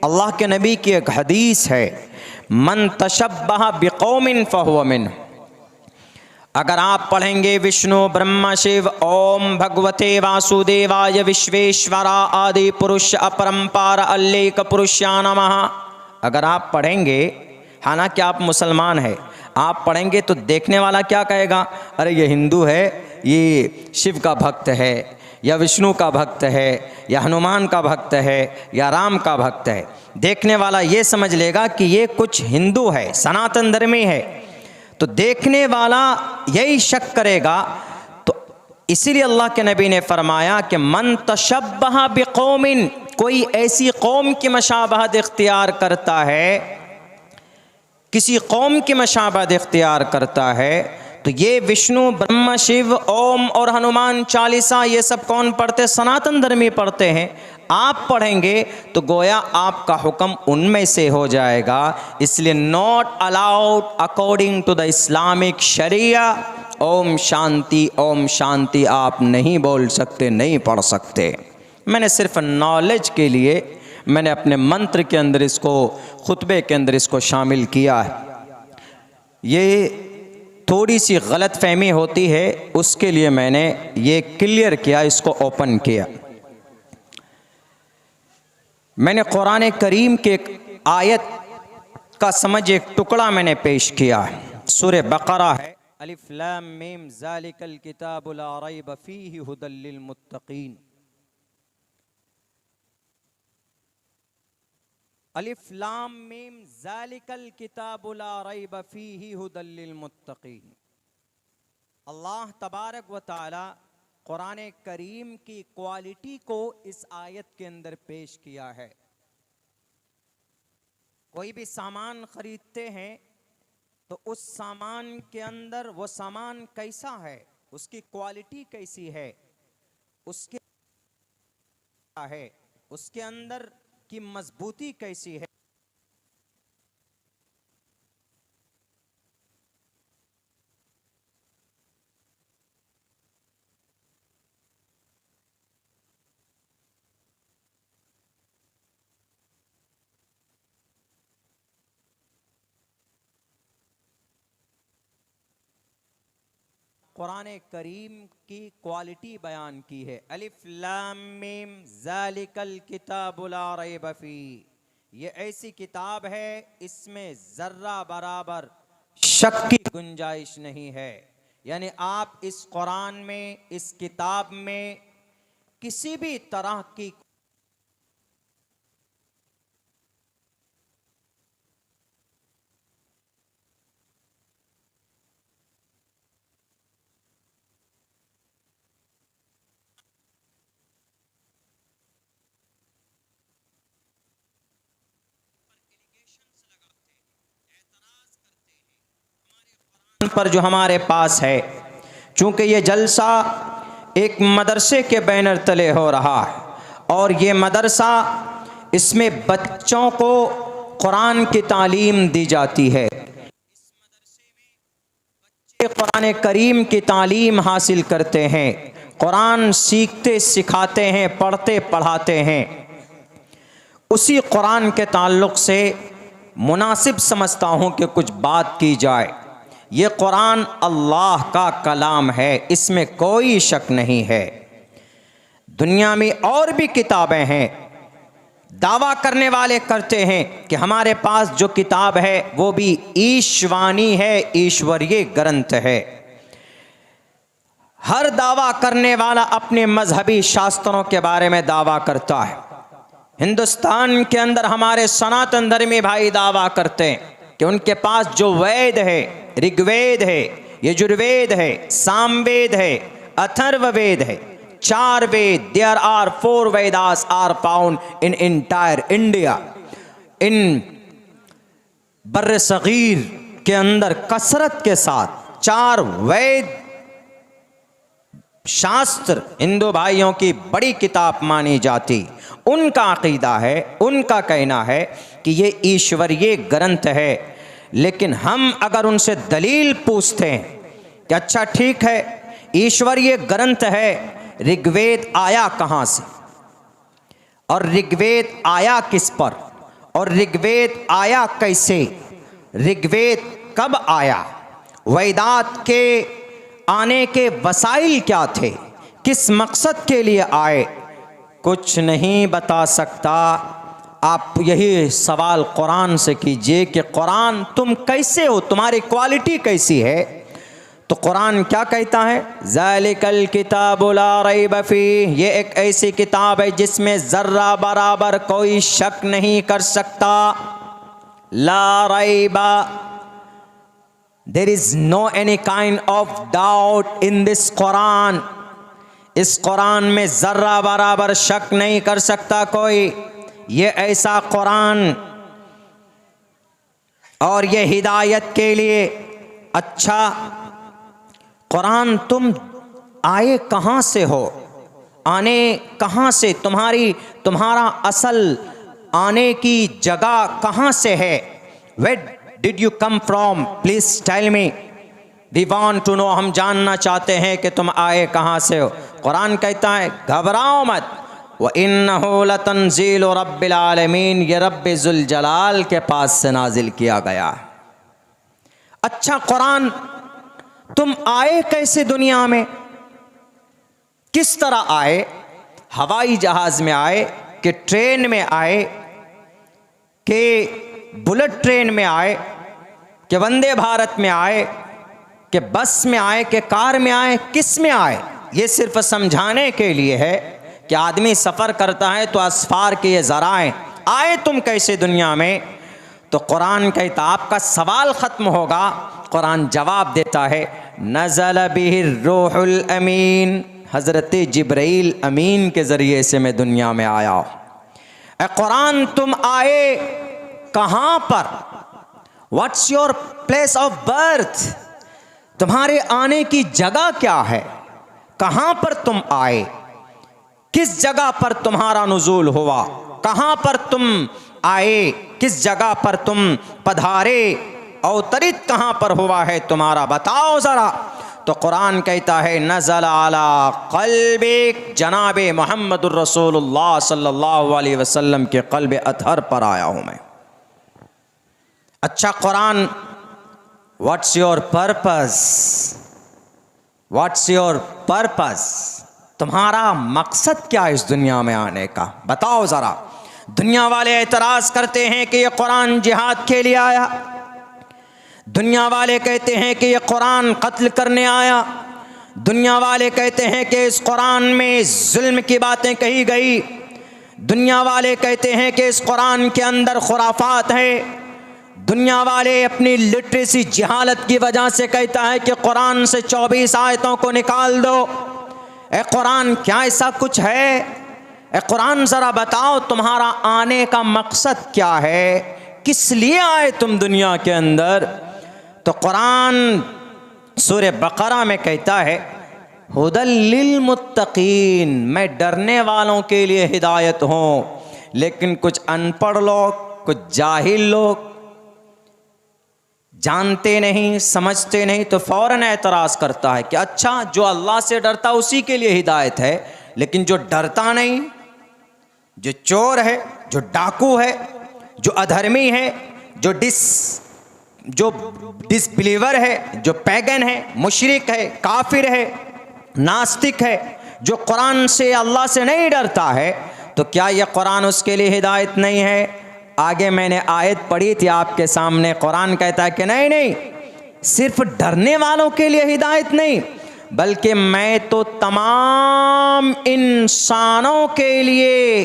अल्लाह के नबी की एक हदीस है, मन तशब्बह बिकौमिन फहुव मिन्हुम। अगर आप पढ़ेंगे विष्णु ब्रह्मा शिव ओम भगवते वासुदेवाय विश्वेश्वरा आदि पुरुष अपरंपार अल्लेक पुरुषा नमः, अगर आप पढ़ेंगे, हालांकि आप मुसलमान हैं, आप पढ़ेंगे तो देखने वाला क्या कहेगा, अरे ये हिंदू है, ये शिव का भक्त है, या विष्णु का भक्त है, या हनुमान का भक्त है, या राम का भक्त है। देखने वाला ये समझ लेगा कि ये कुछ हिंदू है, सनातन धर्मी है, तो देखने वाला यही शक करेगा। तो इसीलिए अल्लाह के नबी ने फरमाया कि मन तशब्बह बिकौमिन, कोई ऐसी कौम की मशाबहत इख्तियार करता है, किसी कौम की मशाबहत इख्तियार करता है, तो ये विष्णु ब्रह्मा शिव ओम और हनुमान चालीसा ये सब कौन पढ़ते? सनातन धर्मी पढ़ते हैं। आप पढ़ेंगे तो गोया आपका हुक्म उनमें से हो जाएगा। इसलिए not allowed according to the Islamic शरिया ओम शांति आप नहीं बोल सकते, नहीं पढ़ सकते। मैंने सिर्फ नॉलेज के लिए मैंने अपने मंत्र के अंदर इसको, खुतबे के अंदर इसको शामिल किया है। ये थोड़ी सी गलत फहमी होती है, उसके लिए मैंने ये क्लियर किया, इसको ओपन किया। मैंने कुरान करीम के एक आयत का समझ एक टुकड़ा मैंने पेश किया है। सूरह बकरा है, अलिफ लाम मीम ज़ालिकल किताबु ला रैब फीहि हुदल लिल मुत्तकीन। अलिफ लाम मीम ज़ालिकल किताबु ला रैब फीहि हुदल लिल मुत्तकीन। अल्लाह तबारक व तआला कुरान करीम की क्वालिटी को इस आयत के अंदर पेश किया है। कोई भी सामान खरीदते हैं तो उस सामान के अंदर वो सामान कैसा है, उसकी क्वालिटी कैसी है, उसके अंदर की मजबूती कैसी है, कुरान करीम की क्वालिटी बयान की है। अलिफ लाम मीम ज़ालिकल किताबु ला रैब फी, ये ऐसी किताब है इसमें जर्रा बराबर शक की गुंजाइश नहीं है। यानी आप इस कुरान में, इस किताब में किसी भी तरह की पर जो हमारे पास है, चूंकि ये जलसा एक मदरसे के बैनर तले हो रहा है और ये मदरसा, इसमें बच्चों को कुरान की तालीम दी जाती है। इस मदरसे में बच्चे कुरान करीम की तालीम हासिल करते हैं, कुरान सीखते सिखाते हैं, पढ़ते पढ़ाते हैं। उसी कुरान के ताल्लुक़ से मुनासिब समझता हूँ कि कुछ बात की जाए। ये कुरान अल्लाह का कलाम है, इसमें कोई शक नहीं है। दुनिया में और भी किताबें हैं, दावा करने वाले करते हैं कि हमारे पास जो किताब है वो भी ईशवाणी है, ईश्वरीय ग्रंथ है। हर दावा करने वाला अपने मजहबी शास्त्रों के बारे में दावा करता है। हिंदुस्तान के अंदर हमारे सनातन धर्मी भाई दावा करते हैं कि उनके पास जो वेद है, ऋग्वेद है, यजुर्वेद है, सामवेद है, अथर्ववेद है, 4 Veda, there are 4 Vedas are found in entire India. इन बर्र सगीर के अंदर कसरत के साथ 4 वेद शास्त्र हिंदू भाइयों की बड़ी किताब मानी जाती। उनका अकीदा है, उनका कहना है कि ये ईश्वरीय ग्रंथ है। लेकिन हम अगर उनसे दलील पूछते हैं कि अच्छा ठीक है, ईश्वरीय ग्रंथ है, ऋग्वेद आया कहाँ से और ऋग्वेद आया किस पर और ऋग्वेद आया कैसे, ऋग्वेद कब आया, वेदात के आने के वसाइल क्या थे, किस मकसद के लिए आए, कुछ नहीं बता सकता। आप यही सवाल कुरान से कीजिए कि कुरान तुम कैसे हो, तुम्हारी क्वालिटी कैसी है। तो कुरान क्या कहता है, ज़ालिकल किताबु ला रैब फीह, ये एक ऐसी किताब है जिसमें ज़र्रा बराबर कोई शक नहीं कर सकता। ला रैबा, there is no any kind of doubt in this Quran. इस कुरान में ज़र्रा बराबर शक नहीं कर सकता कोई। ये ऐसा कुरान और ये हिदायत के लिए। अच्छा कुरान, तुम आए कहाँ से हो, आने कहाँ से, तुम्हारा असल आने की जगह कहाँ से है, where did you come from, please tell me, we want to know, हम जानना चाहते हैं कि तुम आए कहाँ से हो। कुरान कहता है घबराओ मत, व इन्नहु लतंज़ीलु रब्बिल आलमीन, ये रब्बे ज़ुल जलाल के पास से नाजिल किया गया। अच्छा कुरान, तुम आए कैसे दुनिया में, किस तरह आए, हवाई जहाज में आए कि ट्रेन में आए कि बुलेट ट्रेन में आए कि वंदे भारत में आए कि बस में आए कि कार में आए, किस में आए। ये सिर्फ समझाने के लिए है कि आदमी सफ़र करता है तो असफार के ये ज़राए, आए तुम कैसे दुनिया में। तो कुरान कहता आपका सवाल ख़त्म होगा, कुरान जवाब देता है नज़ल बिहिर रूहुल अमीन, हज़रत जिब्राइल अमीन के ज़रिए से मैं दुनिया में आया। ए कुरान, तुम आए कहाँ पर, what's your place of birth, तुम्हारे आने की जगह क्या है, कहाँ पर तुम आए, किस जगह पर तुम्हारा नुज़ूल हुआ, कहाँ पर तुम आए, किस जगह पर तुम पधारे, अवतरित कहाँ पर हुआ है तुम्हारा, बताओ ज़रा। तो कुरान कहता है नज़ल अला क़ल्बिक, जनाब मुहम्मदुर रसूलुल्लाह सल्लल्लाहु अलैहि वसल्लम के क़ल्ब अतहर पर आया हूँ मैं। अच्छा Quran, what's your purpose, what's your purpose, तुम्हारा मकसद क्या है इस दुनिया में आने का, बताओ ज़रा। दुनिया वाले एतराज़ करते हैं कि ये कुरान जिहाद के लिए आया, दुनिया वाले कहते हैं कि ये कुरान कत्ल करने आया, दुनिया वाले कहते हैं कि इस कुरान में जुल्म की बातें कही गई, दुनिया वाले कहते हैं कि इस कुरान के अंदर खुराफात है, दुनिया वाले अपनी लिटरेसी जहालत की वजह से कहता है कि कुरान से 24 आयतों को निकाल दो। ए कुरान, क्या ऐसा कुछ है? ए कुरान ज़रा बताओ तुम्हारा आने का मकसद क्या है, किस लिए आए तुम दुनिया के अंदर। तो कुरान सूरह बकरा में कहता है हुदल लिल मुत्तकीन, मैं डरने वालों के लिए हिदायत हूँ। लेकिन कुछ अनपढ़ लोग, कुछ जाहिल लोग, जानते नहीं समझते नहीं, तो फ़ौरन एतराज़ करता है कि अच्छा जो अल्लाह से डरता उसी के लिए हिदायत है, लेकिन जो डरता नहीं, जो चोर है, जो डाकू है, जो अधर्मी है, जो डिसबिलीवर है, जो पैगन है, मुशरिक है, काफिर है, नास्तिक है, जो कुरान से अल्लाह से नहीं डरता है, तो क्या यह कुरान उसके लिए हिदायत नहीं है? आगे मैंने आयत पढ़ी थी आपके सामने, कुरान कहता है कि नहीं नहीं, सिर्फ डरने वालों के लिए हिदायत नहीं, बल्कि मैं तो तमाम इंसानों के लिए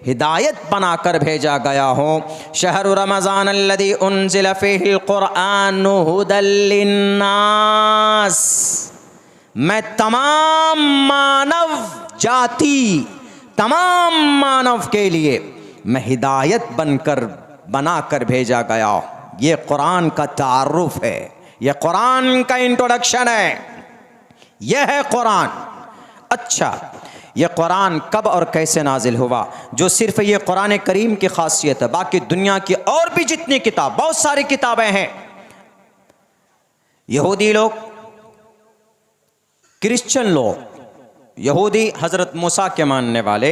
हिदायत बनाकर भेजा गया हूँ। शहरु रमज़ान अल्लज़ी उन्ज़िल फ़ीहिल क़ुरआन हुदल लिन्नास, मैं तमाम मानव जाति, तमाम मानव के लिए मैं हिदायत बनाकर भेजा गया। ये कुरान का तारुफ है, ये कुरान का इंट्रोडक्शन है, यह है कुरान। अच्छा, ये कुरान कब और कैसे नाजिल हुआ? जो सिर्फ ये कुरान करीम की खासियत है, बाकी दुनिया की और भी जितनी किताब, बहुत सारी किताबें हैं। यहूदी लोग, क्रिश्चियन लोग, यहूदी हज़रत मूसा के मानने वाले,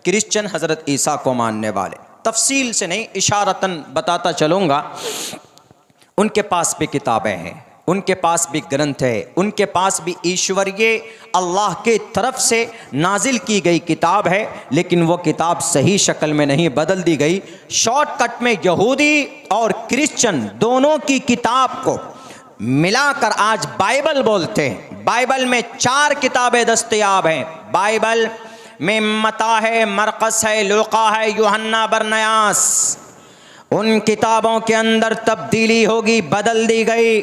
क्रिश्चियन हज़रत ईसा को मानने वाले, तफसील से नहीं, इशारतन बताता चलूँगा। उनके पास भी किताबें हैं, उनके पास भी ग्रंथ है, उनके पास भी ईश्वरीय अल्लाह के तरफ से नाजिल की गई किताब है, लेकिन वो किताब सही शक्ल में नहीं, बदल दी गई। शॉर्टकट में यहूदी और क्रिश्चियन दोनों की किताब को मिलाकर आज बाइबल बोलते हैं। बाइबल में 4 किताबें दस्तयाब हैं। बाइबल में मत्ता है, मरकस है, लूका है, यूहन्ना, बरनयास। उन किताबों के अंदर तब्दीली होगी, बदल दी गई।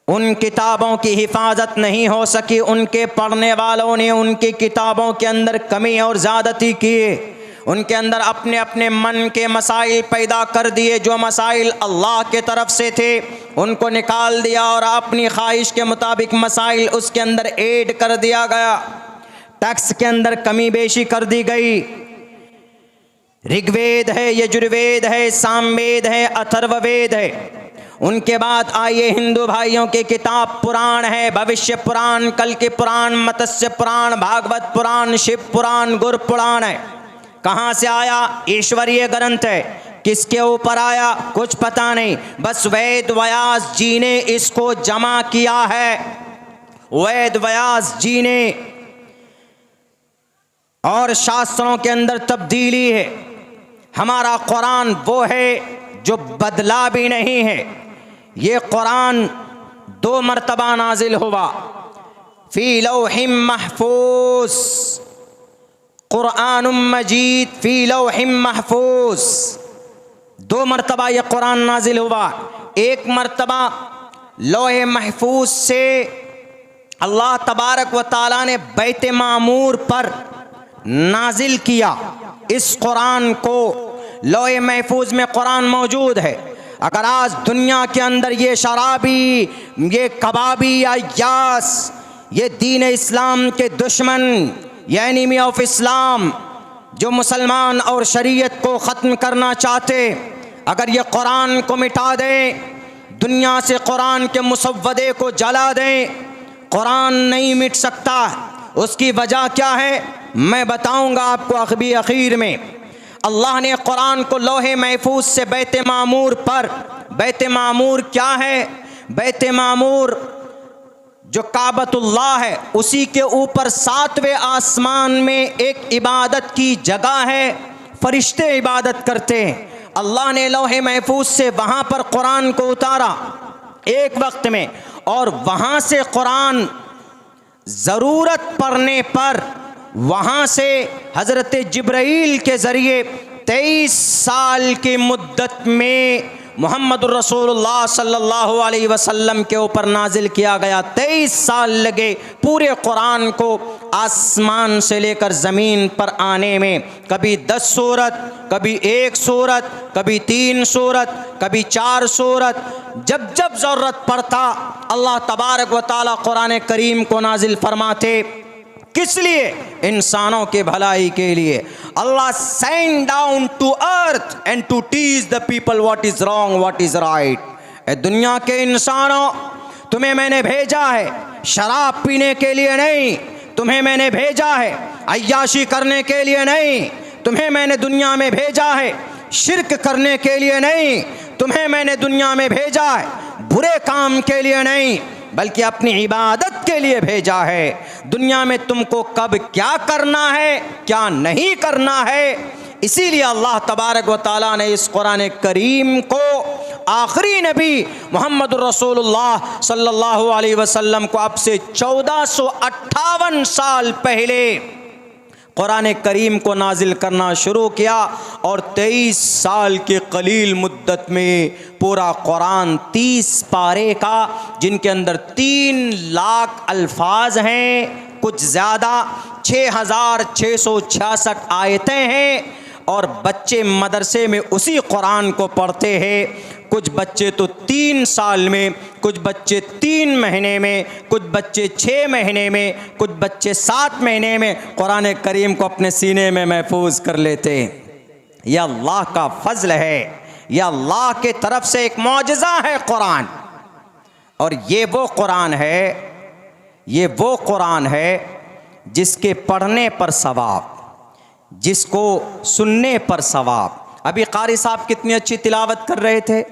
उन किताबों की हिफाजत नहीं हो सकी, उनके पढ़ने वालों ने उनकी किताबों के अंदर कमी और ज़्यादती किए, उनके अंदर अपने अपने मन के मसाइल पैदा कर दिए। जो मसाइल अल्लाह के तरफ से थे उनको निकाल दिया और अपनी ख्वाहिश के मुताबिक मसाइल उसके अंदर ऐड कर दिया गया। टैक्स के अंदर कमी बेशी कर दी गई। ऋग्वेद है, यजुर्वेद है, सामवेद है, अथर्ववेद है। उनके बाद आइए हिंदू भाइयों की किताब पुराण है, भविष्य पुराण, कल के पुराण, मत्स्य पुराण, भागवत पुराण, शिव पुराण, गुरु पुराण है। कहाँ से आया? ईश्वरीय ग्रंथ है। किसके ऊपर आया? कुछ पता नहीं, बस वेद व्यास जी ने इसको जमा किया है। वेद व्यास जी ने, और शास्त्रों के अंदर तब्दीली है। हमारा कुरान वो है जो बदला भी नहीं है। ये कुरान 2 मरतबा नाजिल हुआ। फी लौहिम महफूज, कुरान मजीद फी लौहिम महफूज। 2 मरतबा ये कुरान नाजिल हुआ। एक मरतबा लौहे महफूज से अल्लाह तबारक व ताला ने बैत मामूर पर नाजिल किया इस कुरान को। लौहे महफूज में कुरान मौजूद है। अगर आज दुनिया के अंदर ये शराबी, ये कबाबी या यास, ये दीन इस्लाम के दुश्मन, ये एनिमी ऑफ इस्लाम, जो मुसलमान और शरीयत को ख़त्म करना चाहते, अगर ये कुरान को मिटा दें, दुनिया से कुरान के मुसव्वदे को जला दें, कुरान नहीं मिट सकता। उसकी वजह क्या है मैं बताऊंगा आपको आखिर में। अल्लाह ने कुरान को लोहे महफूज से बैत मामूर पर, बैत मामूर क्या है? बैत मामूर जो काबतुल्लाह है, उसी के ऊपर 7वें आसमान में एक इबादत की जगह है, फरिश्ते इबादत करते हैं। अल्लाह ने लोहे महफूज से वहाँ पर कुरान को उतारा एक वक्त में, और वहाँ से कुरान ज़रूरत पड़ने पर वहाँ से हज़रत जिब्राईल के ज़रिए 23 साल की मुद्दत में मोहम्मद रसूलुल्लाह सल्लल्लाहु अलैहि वसल्लम के ऊपर नाजिल किया गया। 23 साल लगे पूरे कुरान को आसमान से लेकर ज़मीन पर आने में। कभी 10 सूरत, कभी 1 सूरत, कभी 3 सूरत, कभी 4 सूरत। जब जब ज़रूरत पड़ता अल्लाह तबारक व तआला कुरान करीम को नाजिल फरमाते। किस लिए? इंसानों के भलाई के लिए। Allah send down to earth and to teach the people what is wrong, what is right. ए दुनिया के इंसानों, तुम्हें मैंने भेजा है शराब पीने के लिए नहीं, तुम्हें मैंने भेजा है अय्याशी करने के लिए नहीं, तुम्हें मैंने दुनिया में भेजा है शिर्क करने के लिए नहीं, तुम्हें मैंने दुनिया में भेजा है बुरे काम के लिए नहीं, बल्कि अपनी इबादत के लिए भेजा है। दुनिया में तुमको कब क्या करना है, क्या नहीं करना है, इसीलिए अल्लाह तबारक व ताला ने इस कुरान करीम को आखिरी नबी मोहम्मद रसूलुल्लाह सल्लल्लाहु अलैहि वसल्लम को अब से 1458 साल पहले कुरान करीम को नाजिल करना शुरू किया, और 23 साल के कलील मुद्दत में पूरा कुरान 30 पारे का, जिनके अंदर 3 लाख अल्फाज हैं, कुछ ज़्यादा 6666 आयतें हैं, और बच्चे मदरसे में उसी कुरान को पढ़ते हैं। कुछ बच्चे तो 3 साल में, कुछ बच्चे 3 महीने में, कुछ बच्चे 6 महीने में, कुछ बच्चे 7 महीने में कुरान करीम को अपने सीने में महफूज कर लेते हैं। यह अल्लाह का फजल है, यह अल्लाह के तरफ से एक मौजज़ा है कुरान। और ये वो कुरान है, ये वो कुरान है जिसके पढ़ने पर सवाब, जिसको सुनने पर सवाब। अभी कारी साहब कितनी अच्छी तिलावत कर रहे थे,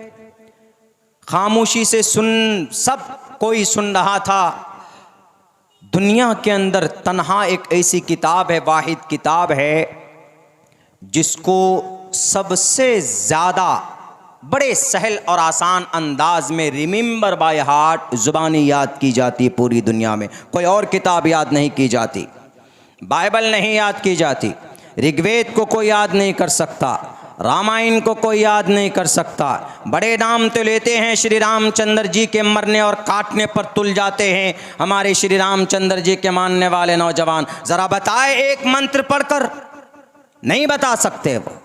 खामोशी से सब कोई सुन रहा था। दुनिया के अंदर तन्हा एक ऐसी किताब है, वाहिद किताब है, जिसको सबसे ज़्यादा बड़े सहल और आसान अंदाज में रिमेंबर बाय हार्ट ज़ुबानी याद की जाती है पूरी दुनिया में। कोई और किताब याद नहीं की जाती, बाइबल नहीं याद की जाती, ऋग्वेद को कोई याद नहीं कर सकता, रामायण को कोई याद नहीं कर सकता। बड़े नाम तो लेते हैं, श्री रामचंद्र जी के मरने और काटने पर तुल जाते हैं हमारे श्री रामचंद्र जी के मानने वाले नौजवान। ज़रा बताए एक मंत्र पढ़कर, नहीं बता सकते वो।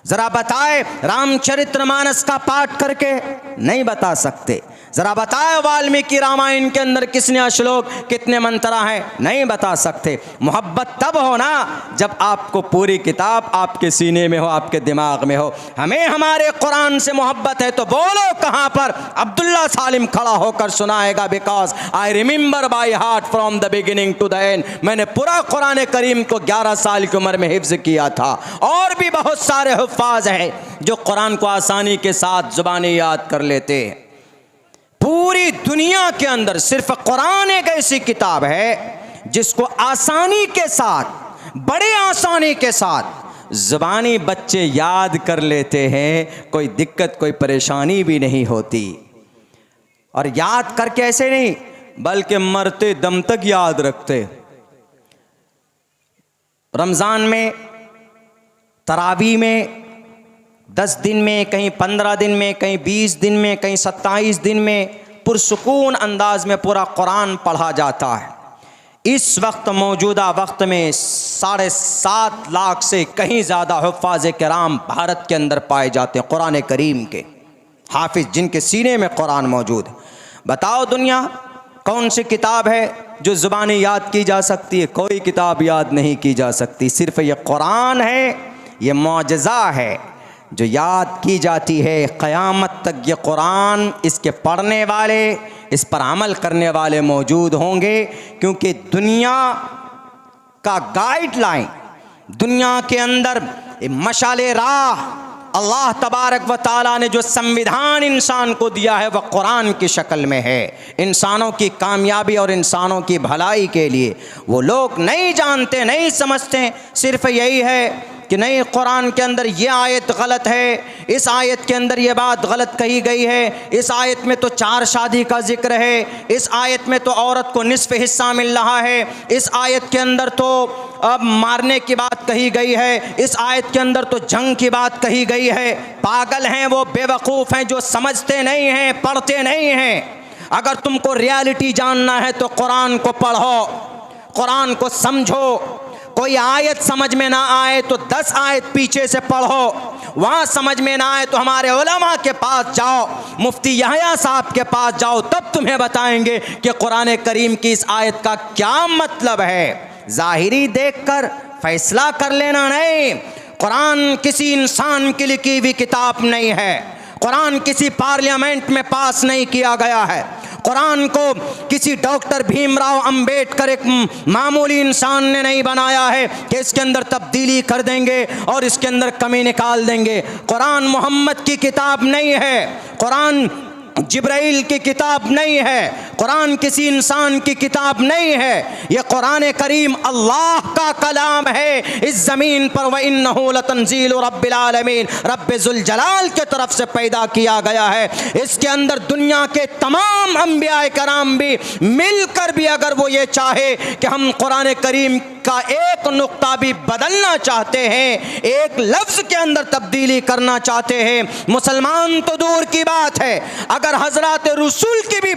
ज़रा बताए रामचरितमानस का पाठ करके, नहीं बता सकते। ज़रा बताए वाल्मीकि रामायण के अंदर कितने श्लोक कितने मंत्रा हैं, नहीं बता सकते। मोहब्बत तब हो ना जब आपको पूरी किताब आपके सीने में हो, आपके दिमाग में हो। हमें हमारे कुरान से मोहब्बत है तो बोलो कहाँ पर। अब्दुल्ला सालिम खड़ा होकर सुनाएगा, because I remember by heart from the beginning to the end. मैंने पूरा कुरान करीम को 11 साल की उम्र में हिफ्ज किया था। और भी बहुत सारे हुफ्फाज हैं जो कुरान को आसानी के साथ ज़ुबानी याद कर लेते हैं। पूरी दुनिया के अंदर सिर्फ कुरान एक ऐसी किताब है जिसको आसानी के साथ, बड़े आसानी के साथ ज़ुबानी बच्चे याद कर लेते हैं। कोई दिक्कत, कोई परेशानी भी नहीं होती। और याद करके ऐसे नहीं, बल्कि मरते दम तक याद रखते। रमज़ान में, तरावी में 10 दिन में, कहीं 15 दिन में, कहीं 20 दिन में, कहीं 27 दिन में पुरसुकून अंदाज में पूरा कुरान पढ़ा जाता है। इस वक्त मौजूदा वक्त में 7.5 लाख से कहीं ज़्यादा हुफ़ाज़ किराम भारत के अंदर पाए जाते हैं, कुरान करीम के हाफिज़, जिनके सीने में कुरान मौजूद है। बताओ दुनिया कौन सी किताब है जो ज़ुबानी याद की जा सकती है? कोई किताब याद नहीं की जा सकती। सिर्फ ये कुरान है, ये मौजज़ा है जो याद की जाती है क़यामत तक। ये कुरान, इसके पढ़ने वाले, इस पर अमल करने वाले मौजूद होंगे, क्योंकि दुनिया का गाइडलाइन, दुनिया के अंदर मशाले राह अल्लाह तबारक व ताला ने जो संविधान इंसान को दिया है वह कुरान की शक्ल में है। इंसानों की कामयाबी और इंसानों की भलाई के लिए वो लोग नहीं जानते, नहीं समझते, सिर्फ यही है कि नहीं कुरान के अंदर ये आयत गलत है, इस आयत के अंदर ये बात गलत कही गई है, इस आयत में तो 4 शादी का जिक्र है, इस आयत में तो औरत को निस्फ हिस्सा मिल रहा है, इस आयत के अंदर तो अब मारने की बात कही गई है, इस आयत के अंदर तो जंग की बात कही गई है। पागल हैं वो, बेवकूफ़ हैं जो समझते नहीं हैं, पढ़ते नहीं हैं। अगर तुमको रियलिटी जानना है तो कुरान को पढ़ो, कुरान को समझो। कोई आयत समझ में ना आए तो 10 आयत पीछे से पढ़ो। वहाँ समझ में ना आए तो हमारे उलमा के पास जाओ, मुफ्ती यहया साहब के पास जाओ, तब तुम्हें बताएंगे कि कुरान करीम की इस आयत का क्या मतलब है। ज़ाहिरी देखकर फैसला कर लेना नहीं। कुरान किसी इंसान की लिखी हुई किताब नहीं है। कुरान किसी पार्लियामेंट में पास नहीं किया गया है। कुरान को किसी डॉक्टर भीमराव अंबेडकर एक मामूली इंसान ने नहीं बनाया है कि इसके अंदर तब्दीली कर देंगे और इसके अंदर कमी निकाल देंगे। कुरान मोहम्मद की किताब नहीं है, कुरान जिब्राइल की किताब नहीं है, कुरान किसी इंसान की किताब नहीं है। यह कुरान करीम अल्लाह का कलाम है इस ज़मीन पर। व इन्नहु लतंज़ीलु रब्बिल आलमीन, रब्बे ज़ुल जलाल के तरफ से पैदा किया गया है। इसके अंदर दुनिया के तमाम अंबिया कराम भी मिलकर भी अगर वो ये चाहे कि हम कुरान करीम का एक नुक्ता भी बदलना चाहते हैं, एक लफ्ज़ के अंदर तब्दीली करना चाहते हैं, मुसलमान तो दूर की बात है, अगर हज़रात रसूल की भी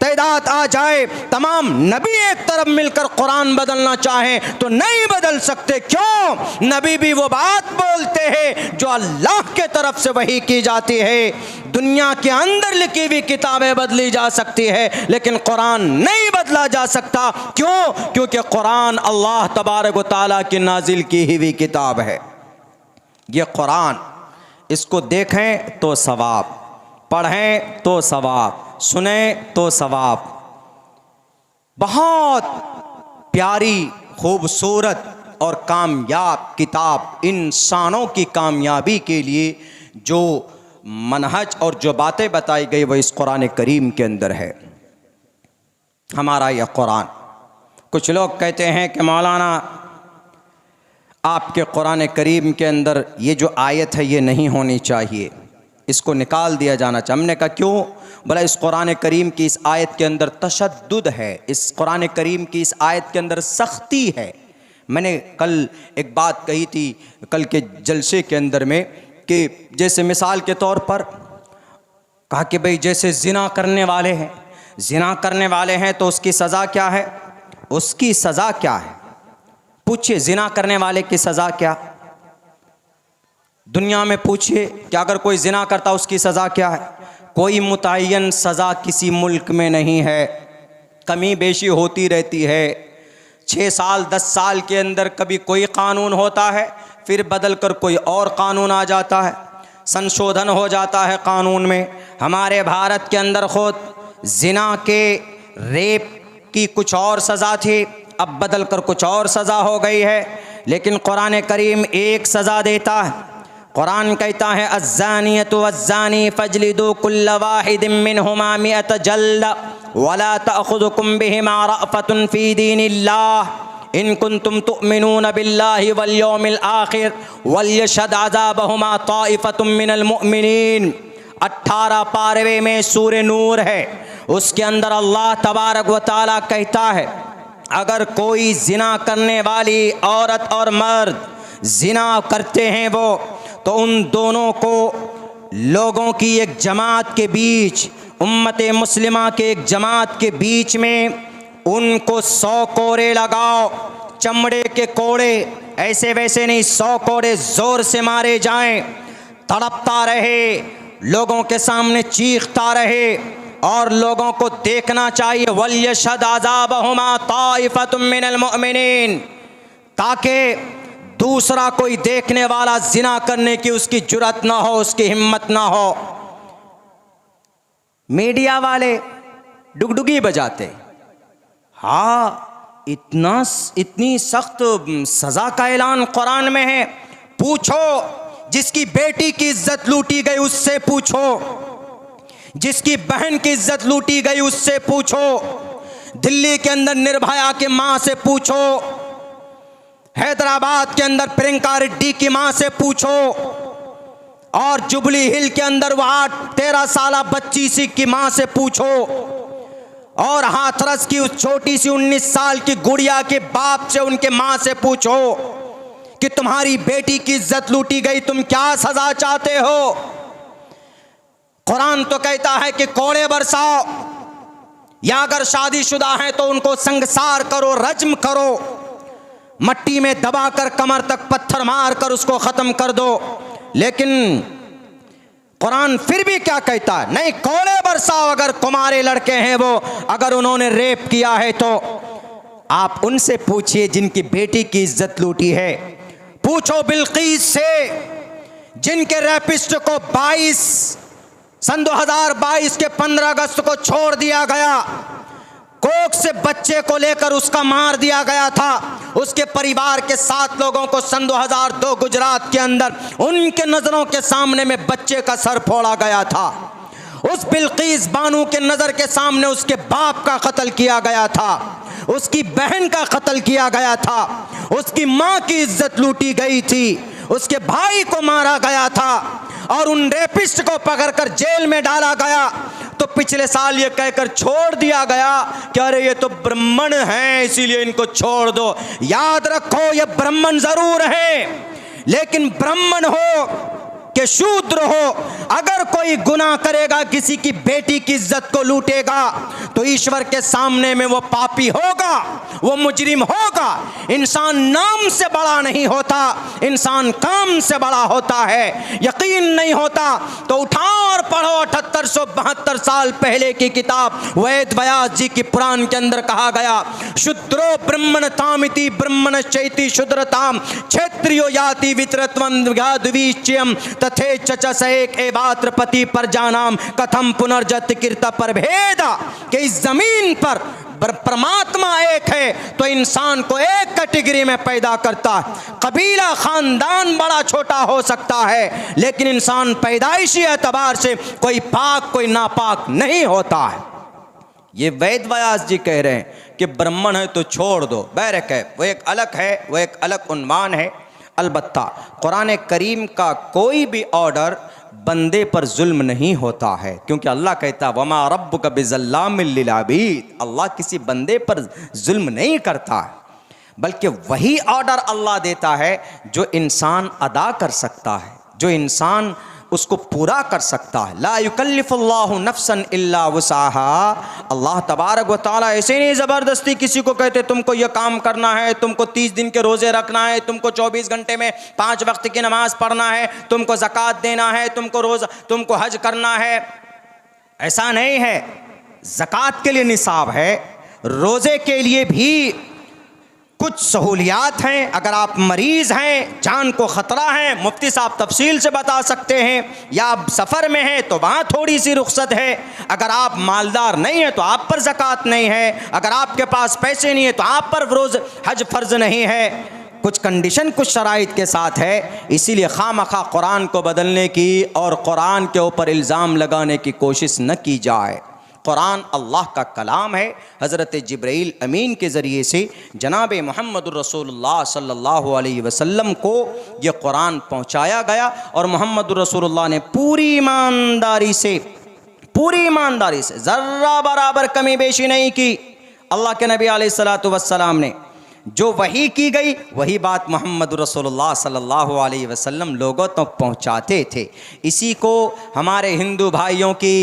तादाद आ जाए, तमाम नबी एक तरफ मिलकर कुरान बदलना चाहें तो नहीं बदल सकते। क्यों? नबी भी वो बात बोलते हैं जो अल्लाह के तरफ से वही की जाती है। दुनिया के अंदर लिखी हुई किताबें बदली जा सकती है, लेकिन कुरान नहीं बदला जा सकता। क्यों? क्योंकि कुरान अल्लाह तबारक व तआला की नाजिल की हुई किताब है। ये कुरान, इसको देखें तो सवाब, पढ़ें तो सवाब, सुने तो सवाब। बहुत प्यारी खूबसूरत और कामयाब किताब, इंसानों की कामयाबी के लिए जो मनहज और जो बातें बताई गई वो इस कुरान करीम के अंदर है। हमारा यह कुरान, कुछ लोग कहते हैं कि मौलाना आपके कुरान करीम के अंदर ये जो आयत है ये नहीं होनी चाहिए, इसको निकाल दिया जाना चाहिए। हमने कहा क्यों? बोला इस कुरान करीम की इस आयत के अंदर तशद्दुद है, इस कुरान करीम की इस आयत के अंदर सख्ती है। मैंने कल एक बात कही थी कल के जलसे के अंदर में कि जैसे मिसाल के तौर पर कहा कि भाई जैसे ज़िना करने वाले हैं, ज़िना करने वाले हैं तो उसकी सज़ा क्या है? उसकी सज़ा क्या है? पूछिए ज़िना करने वाले की सज़ा क्या? दुनिया में पूछिए कि अगर कोई ज़िना करता उसकी सज़ा क्या है? कोई मुतय्यन सज़ा किसी मुल्क में नहीं है, कमी बेशी होती रहती है। 6 साल 10 साल के अंदर कभी कोई कानून होता है, फिर बदल कर कोई और कानून आ जाता है, संशोधन हो जाता है कानून में। हमारे भारत के अंदर खुद ज़िना के रेप की कुछ और सज़ा थी, अब बदल कर कुछ और सज़ा हो गई है। लेकिन कुरान करीम एक सज़ा देता है। कुरान कहता है अज़्ज़ानियतु वज़्ज़ानी फ़ज्लिदू कुल्ल वाहिदिम मिनहुमा मिअत जल्दा वला तअख़ुज़ुकुम बिहिमा रअफ़तुन फ़ी दीनिल्लाह इन कुंतुम तुअमिनून बिल्लाहि वल यौमिल आखिर वलयशहद अज़ाबहुमा ताइफ़तुम मिनल मुअमिनीन। 18 पारवे में सूरह नूर है, उसके अंदर अल्लाह तबारक व तआला कहता है अगर कोई ज़िना करने वाली औरत और मर्द ज़िना करते हैं वो, तो उन दोनों को लोगों की एक जमात के बीच, उम्मत मुस्लिमा के एक जमात के बीच में उनको 100 कोड़े लगाओ, चमड़े के कोड़े, ऐसे वैसे नहीं, 100 कोड़े ज़ोर से मारे जाएं, तड़पता रहे, लोगों के सामने चीखता रहे और लोगों को देखना चाहिए। वलयशहद अज़ाबहुमा ताइफ़तुम मिनल मुअमिनीन, ताकि दूसरा कोई देखने वाला ज़िना करने की उसकी जुर्रत ना हो, उसकी हिम्मत ना हो। मीडिया वाले डुगडुगी बजाते, हाँ इतनी सख्त सज़ा का ऐलान कुरान में है। पूछो जिसकी बेटी की इज्जत लूटी गई उससे पूछो, जिसकी बहन की इज्जत लूटी गई उससे पूछो, दिल्ली के अंदर निर्भया के माँ से पूछो, हैदराबाद के अंदर प्रियंका रेड्डी की माँ से पूछो, और जुबली हिल के अंदर वहाँ 13 साल बच्ची सी की माँ से पूछो, और हाथरस की उस छोटी सी 19 साल की गुड़िया के बाप से, उनके माँ से पूछो कि तुम्हारी बेटी की इज्जत लूटी गई, तुम क्या सजा चाहते हो? कुरान तो कहता है कि कोड़े बरसाओ, या अगर शादीशुदा हैं तो उनको संगसार करो, रज्म करो, मट्टी में दबाकर कमर तक पत्थर मारकर उसको ख़त्म कर दो। लेकिन कुरान फिर भी क्या कहता है? नहीं, कोड़े बरसाओ अगर कुमारे लड़के हैं वो, अगर उन्होंने रेप किया है तो आप उनसे पूछिए जिनकी बेटी की इज्जत लूटी है। पूछो बिल्कीस से, जिनके रेपिस्ट को 2022 के 15 अगस्त को छोड़ दिया गया, कोख से बच्चे को लेकर उसका मार दिया गया था, उसके परिवार के 7 लोगों को सन 2002 गुजरात के अंदर उनके नज़रों के सामने में बच्चे का सर फोड़ा गया था। उस बिल्कीस बानो के नज़र के सामने उसके बाप का कत्ल किया गया था, उसकी बहन का कत्ल किया गया था, उसकी माँ की इज्जत लूटी गई थी, उसके भाई को मारा गया था, और उन रेपिस्ट को पकड़कर जेल में डाला गया। तो पिछले साल ये कहकर छोड़ दिया गया कि अरे ये तो ब्राह्मण हैं इसीलिए इनको छोड़ दो। याद रखो ये ब्राह्मण जरूर है, लेकिन ब्राह्मण हो कि शूद्र हो, अगर कोई गुनाह करेगा, किसी की बेटी की इज्जत को लूटेगा, तो ईश्वर के सामने में वो पापी होगा, वो मुजरिम होगा। इंसान नाम से बड़ा नहीं होता, इंसान काम से बड़ा होता है। यकीन नहीं होता तो उठाओ और पढ़ो 7872 साल पहले की किताब वेद व्यास जी की पुराण के अंदर कहा गया, शूद्रो ब्राह्मण तामिति ब्राह्मण चैति शूद्रताम क्षेत्रियो याति वितरत्वं द्विचयम कथे चचस एक ए वात्रपति पर जानाम कथम पुनर्जत कीर्त पर भेदा, कि इस जमीन पर परमात्मा एक है तो इंसान को एक कैटेगरी में पैदा करता है। कबीला खानदान बड़ा छोटा हो सकता है, लेकिन इंसान पैदाइशी एतबार से कोई पाक कोई नापाक नहीं होता है। ये वेद व्यास जी कह रहे हैं कि ब्राह्मण है तो छोड़ दो, बैरक है वो एक अलग है, वो एक अलग उन्वान है। अलबत्ता कुरान करीम का कोई भी ऑर्डर बंदे पर जुल्म नहीं होता है, क्योंकि अल्लाह कहता है वमा रब्बुका बिज़ल्लामिल लिल आबीद, अल्लाह किसी बंदे पर जुल्म नहीं करता है, बल्कि वही ऑर्डर अल्लाह देता है जो इंसान अदा कर सकता है, जो इंसान उसको पूरा कर सकता है। ला युकल्लिफुल्लाहु नफ्सन इल्ला वुसअहा, अल्लाह तबारक व तआला ऐसे नहीं ज़बरदस्ती किसी को कहते तुमको यह काम करना है, तुमको 30 दिन के रोज़े रखना है, तुमको 24 घंटे में 5 वक्त की नमाज पढ़ना है, तुमको ज़कात देना है, तुमको हज करना है। ऐसा नहीं है। ज़कात के लिए निसाब है, रोज़े के लिए भी कुछ सहूलियात हैं। अगर आप मरीज़ हैं, जान को ख़तरा है, मुफ्ती साहब तफसील से बता सकते हैं, या आप सफ़र में हैं तो वहाँ थोड़ी सी रुख्सत है। अगर आप मालदार नहीं हैं तो आप पर ज़कात नहीं है, अगर आपके पास पैसे नहीं है तो आप पर रोज़ हज फ़र्ज़ नहीं है। कुछ कंडीशन कुछ शराइत के साथ है, इसीलिए खामखा कुरान को बदलने की और कुरान के ऊपर इल्ज़ाम लगाने की कोशिश न की जाए। कुरान अल्लाह का कलाम है। हज़रत जिब्रील अमीन के ज़रिए से जनाब मोहम्मदुर रसूलुल्लाह सल्लल्लाहु अलैहि वसल्लम को ये कुरान पहुँचाया गया और मोहम्मदुर रसूलुल्लाह ने पूरी ईमानदारी से ज़र्रा बराबर कमी बेशी नहीं की। अल्लाह के नबी अलैहिस्सलातु वस्सलाम ने जो वही की गई वही बात मोहम्मद रसूलुल्लाह सल्लल्लाहु अलैहि वसल्लम लोगों तक तो पहुँचाते थे। इसी को हमारे हिंदू भाइयों की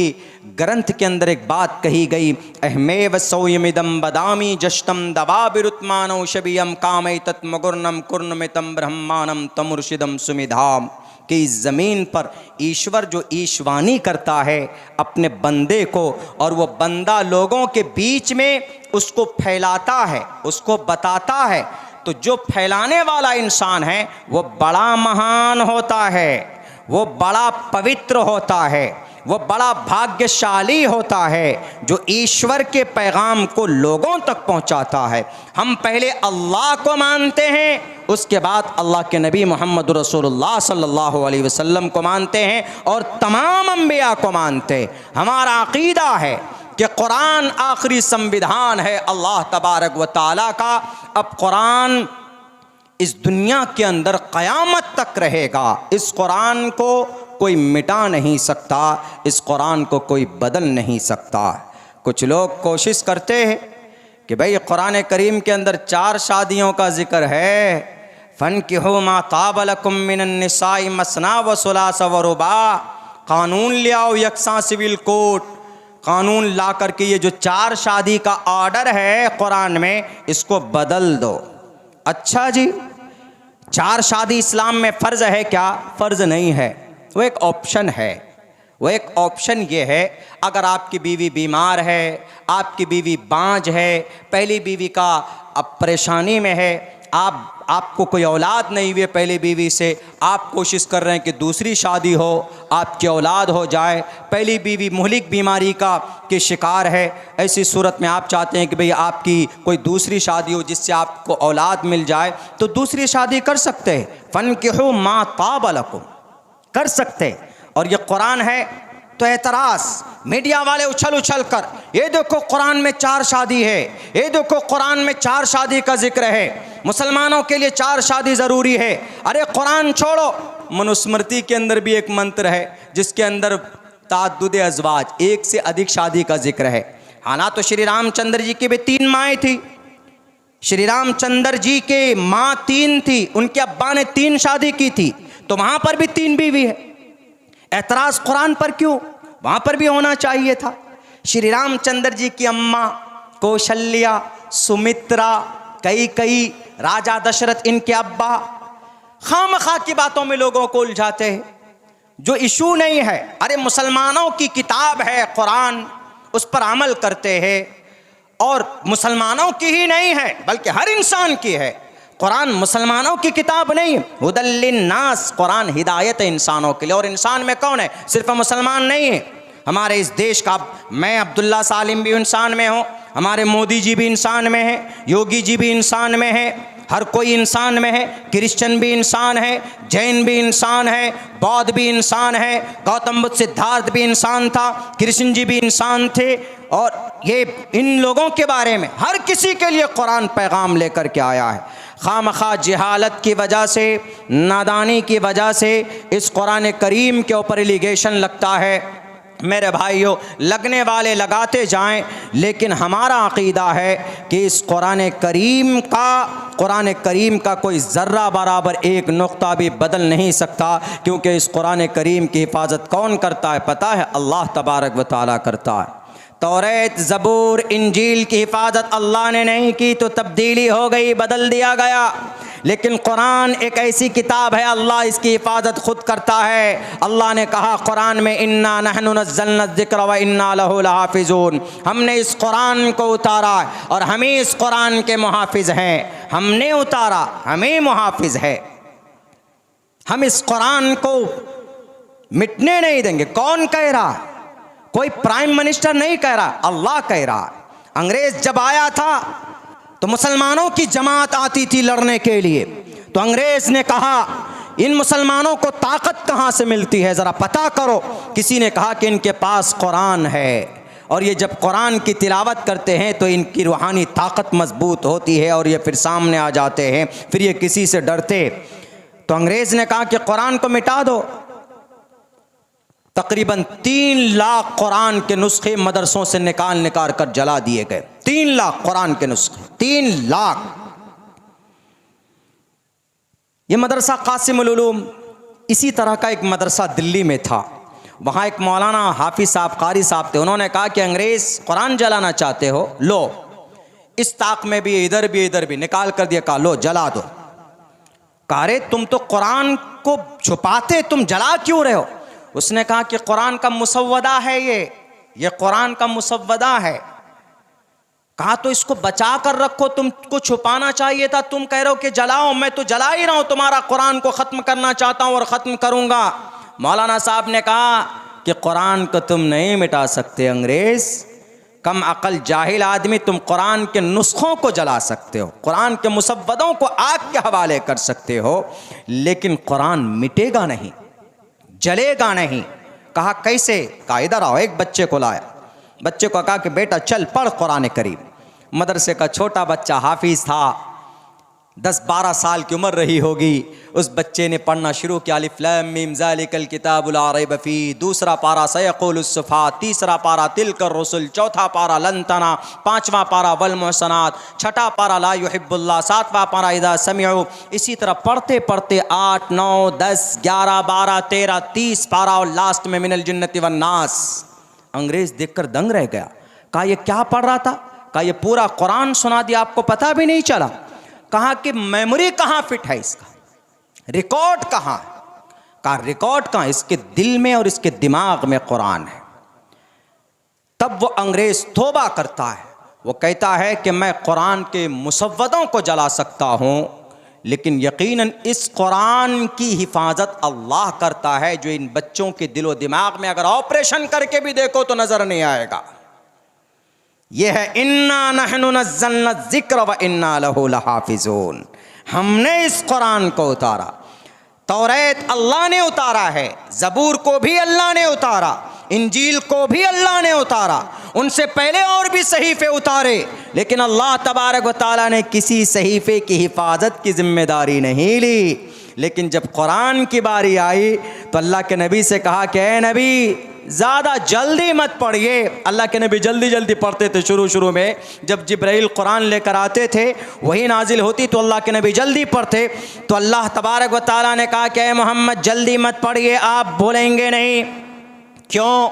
ग्रंथ के अंदर एक बात कही गई, अहमेव सौयमिदम बदामी जष्टम दबाबिरुत्मानौ शबियम कामय तत्मगुर्नम कुर्नमितम ब्रह्मानम तमुर्शिदम सुमिधाम, कि इस ज़मीन पर ईश्वर जो ईशवानी करता है अपने बंदे को, और वो बंदा लोगों के बीच में उसको फैलाता है, उसको बताता है, तो जो फैलाने वाला इंसान है वो बड़ा महान होता है, वो बड़ा पवित्र होता है, वो बड़ा भाग्यशाली होता है जो ईश्वर के पैगाम को लोगों तक पहुंचाता है। हम पहले अल्लाह को मानते हैं, उसके बाद अल्लाह के नबी मोहम्मद रसूलुल्लाह सल्लल्लाहु अलैहि वसल्लम को मानते हैं और तमाम अंबिया को मानते हैं। हमारा अक़ीदा है कि कुरान आखिरी संविधान है अल्लाह तबारक व तआला का। अब कुरान इस दुनिया के अंदर क़यामत तक रहेगा। इस कुरान को कोई मिटा नहीं सकता, इस कुरान को कोई बदल नहीं सकता। कुछ लोग कोशिश करते हैं कि भाई कुरान करीम के अंदर 4 शादियों का जिक्र है, फनकिहू मा ताब लकुम मिनन निसाई मसना व सुलास व रुबा, कानून ले आओ यकसा सिविल कोड, कानून ला करके ये जो 4 शादी का ऑर्डर है कुरान में इसको बदल दो। अच्छा जी, 4 शादी इस्लाम में फ़र्ज़ है क्या? फ़र्ज़ नहीं है, वो एक ऑप्शन है। वो एक ऑप्शन ये है, अगर आपकी बीवी बीमार है, आपकी बीवी बांझ है, पहली बीवी का अब परेशानी में है, आपको कोई औलाद नहीं हुई पहली बीवी से, आप कोशिश कर रहे हैं कि दूसरी शादी हो, आपकी औलाद हो जाए, पहली बीवी मुहलिक बीमारी के शिकार है, ऐसी सूरत में आप चाहते हैं कि भाई आपकी कोई दूसरी शादी हो जिससे आपको औलाद मिल जाए, तो दूसरी शादी कर सकते हैं। फनकिहू मा ताब लकुम, कर सकते। और ये कुरान है तो एतराज़ मीडिया वाले उछल कर, ये देखो कुरान में 4 शादी है, ये देखो कुरान में 4 शादी का जिक्र है, मुसलमानों के लिए 4 शादी ज़रूरी है। अरे कुरान छोड़ो, मनुस्मृति के अंदर भी एक मंत्र है जिसके अंदर ताद्दुद अज़वाज, 1 से अधिक शादी का जिक्र है। हालांकि तो श्री रामचंद्र जी की भी 3 माएँ थी, श्री रामचंद्र जी के माँ 3 थी, उनके अब्बा ने 3 शादी की थी, तो वहाँ पर भी 3 बीवी है। ऐतराज़ कुरान पर क्यों? वहाँ पर भी होना चाहिए था। श्री रामचंद्र जी की अम्मा कौशल्या, सुमित्रा, कई राजा दशरथ, इनके अब्बा, खामखा की बातों में लोगों को उलझाते हैं जो इशू नहीं है। अरे मुसलमानों की किताब है कुरान, उस पर अमल करते हैं, और मुसलमानों की ही नहीं है बल्कि हर इंसान की है। कुरान मुसलमानों की किताब नहीं, हुदल्लिन्नास, कुरान हिदायत है इंसानों के लिए। और इंसान में कौन है? सिर्फ मुसलमान नहीं है, हमारे इस देश का, मैं अब्दुल्ला सालिम भी इंसान में हूँ, हमारे मोदी जी भी इंसान में है, योगी जी भी इंसान में है, हर कोई इंसान में है। क्रिश्चियन भी इंसान है, जैन भी इंसान है, बौद्ध भी इंसान है, गौतम बुद्ध सिद्धार्थ भी इंसान था, कृष्ण जी भी इंसान थे। और ये इन लोगों के बारे में हर किसी के लिए कुरान पैगाम लेकर के आया है। खामखा जहालत की वजह से, नादानी की वजह से इस कुरान करीम के ऊपर एलिगेशन लगता है। मेरे भाइयों, लगने वाले लगाते जाएं, लेकिन हमारा अक़ीदा है कि इस कुरान करीम का कोई ज़र्रा बराबर एक नुक्ता भी बदल नहीं सकता, क्योंकि इस कुरान करीम की हिफाजत कौन करता है पता है? अल्लाह तबारक व तआला करता है। तौरात, ज़बूर, इंजील की हिफाजत अल्लाह ने नहीं की तो तब्दीली हो गई, बदल दिया गया। लेकिन कुरान एक ऐसी किताब है, अल्लाह इसकी हिफाजत खुद करता है। अल्लाह ने कहा कुरान में, इन्ना नहनु नज़्ज़लना ज़िक्र व इन्ना लहु लहाफ़िज़ून, हमने इस कुरान को उतारा और हम ही इस कुरान के मुहाफ़िज़ हैं। हमने उतारा, हमें मुहाफ़िज़ है, हम इस कुरान को मिटने नहीं देंगे। कौन कह रहा? कोई प्राइम मिनिस्टर नहीं कह रहा, अल्लाह कह रहा। अंग्रेज जब आया था तो मुसलमानों की जमात आती थी लड़ने के लिए, तो अंग्रेज ने कहा इन मुसलमानों को ताकत कहाँ से मिलती है, ज़रा पता करो। किसी ने कहा कि इनके पास कुरान है, और ये जब कुरान की तिलावत करते हैं तो इनकी रूहानी ताकत मजबूत होती है और ये फिर सामने आ जाते हैं, फिर ये किसी से डरते। तो अंग्रेज ने कहा कि कुरान को मिटा दो। तकरीबन 3 लाख कुरान के नुस्खे मदरसों से निकाल कर जला दिए गए। 3 लाख कुरान के नुस्खे, 3 लाख। ये मदरसा कासिमुल उलूम, इसी तरह का एक मदरसा दिल्ली में था। वहाँ एक मौलाना हाफिज साहब, कारी साहब थे। उन्होंने कहा कि अंग्रेज कुरान जलाना चाहते हो, लो इस ताक में भी, इधर भी निकाल कर दिया, कहा लो जला दो। कहा रे तुम तो कुरान को छुपाते, तुम जला क्यों रहे हो? उसने कहा कि कुरान का मुसव्वदा है, ये कुरान का मुसव्वदा है। कहा तो इसको बचा कर रखो, तुमको छुपाना चाहिए था, तुम कह रहे हो कि जलाओ। मैं तो जला ही रहा हूं, तुम्हारा कुरान को ख़त्म करना चाहता हूं और ख़त्म करूंगा। मौलाना साहब ने कहा कि कुरान को तुम नहीं मिटा सकते अंग्रेज़, कम अकल जाहिल आदमी, तुम कुरान के नुस्खों को जला सकते हो, कुरान के मुसव्वदों को आग के हवाले कर सकते हो, लेकिन कुरान मिटेगा नहीं, जलेगा नहीं। कहा कैसे? कहा इधर आओ। एक बच्चे को लाया, बच्चे को कहा कि बेटा चल पढ़ कुरान करीम। मदरसे का छोटा बच्चा हाफिज था, 10-12 साल की उम्र रही होगी। उस बच्चे ने पढ़ना शुरू किया, अलिफ लाम मीम ज़ालिकल किताबु ला रैब फीह। दूसरा पारा सयक़ुलुस सुफ़हा, तीसरा पारा तिलकर रसूल, चौथा पारा लन तना, पांचवा पारा वल मुहसनात, छठा पारा ला युहिब्बुल्लाह, सातवां पारा इज़ा समिअू। इसी तरह पढ़ते पढ़ते 8, 9, 10, 11, 12, 13, 30 पारा, और लास्ट में मिनल जिन्नति वन नास। अंग्रेज देखकर दंग रह गया। कहा ये क्या पढ़ रहा था? कहा ये पूरा कुरान सुना दिया, आपको पता भी नहीं चला। कहा कि मेमोरी कहाँ फिट है इसका, रिकॉर्ड कहाँ? कहा रिकॉर्ड कहाँ? इसके दिल में और इसके दिमाग में कुरान है। तब वो अंग्रेज तौबा करता है, वो कहता है कि मैं कुरान के मुसव्वदों को जला सकता हूँ, लेकिन यकीनन इस कुरान की हिफाजत अल्लाह करता है, जो इन बच्चों के दिलो दिमाग में अगर ऑपरेशन करके भी देखो तो नजर नहीं आएगा। यह है इन्ना नहनु नज़्ज़लना ज़िक्र व इन्ना लहु लहाफ़िज़ून। हमने इस कुरान को उतारा। तौरात अल्लाह ने उतारा है, ज़बूर को भी अल्लाह ने उतारा, इंजील को भी अल्लाह ने उतारा, उनसे पहले और भी सहीफ़े उतारे, लेकिन अल्लाह तबारक व तआला ने किसी सहीफ़े की हिफाजत की जिम्मेदारी नहीं ली। लेकिन जब कुरान की बारी आई तो अल्लाह के नबी से कहा कि ए नबी ज़्यादा जल्दी मत पढ़िए। अल्लाह के नबी जल्दी जल्दी पढ़ते थे। शुरू में जब जिब्राइल कुरान लेकर आते थे, वही नाजिल होती तो अल्लाह के नबी जल्दी पढ़ते। तो अल्लाह तबारक व तआला ने कहा कि मोहम्मद जल्दी मत पढ़िए, आप भूलेंगे नहीं। क्यों?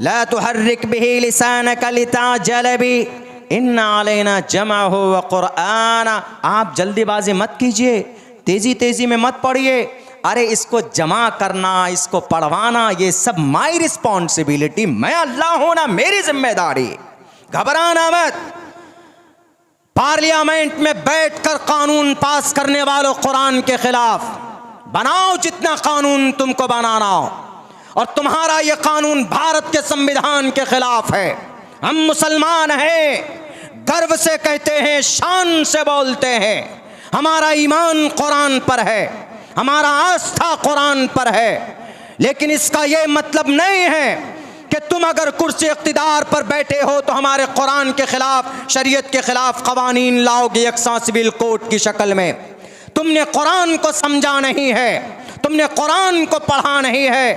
ला तुहर्रिक बिही लिसानका लिताजल बिही इन्ना अलैना जमअहु व कुरआना। आप जल्दीबाजी मत कीजिए, तेज़ी में मत पढ़िए। अरे इसको जमा करना, इसको पढ़वाना, ये सब माई रिस्पॉन्सिबिलिटी, मैं अल्लाह हूं ना, मेरी जिम्मेदारी। घबराना मत। पार्लियामेंट में बैठकर कानून पास करने वालों, कुरान के खिलाफ बनाओ जितना कानून तुमको बनाना हो, और तुम्हारा ये कानून भारत के संविधान के खिलाफ है। हम मुसलमान हैं, गर्व से कहते हैं, शान से बोलते हैं, हमारा ईमान कुरान पर है, हमारा आस्था कुरान पर है। लेकिन इसका ये मतलब नहीं है कि तुम अगर कुर्सी इख्तिदार पर बैठे हो तो हमारे कुरान के खिलाफ, शरीयत के खिलाफ कवानीन लाओगे यकसा सिविल कोड की शक्ल में। तुमने कुरान को समझा नहीं है, तुमने कुरान को पढ़ा नहीं है।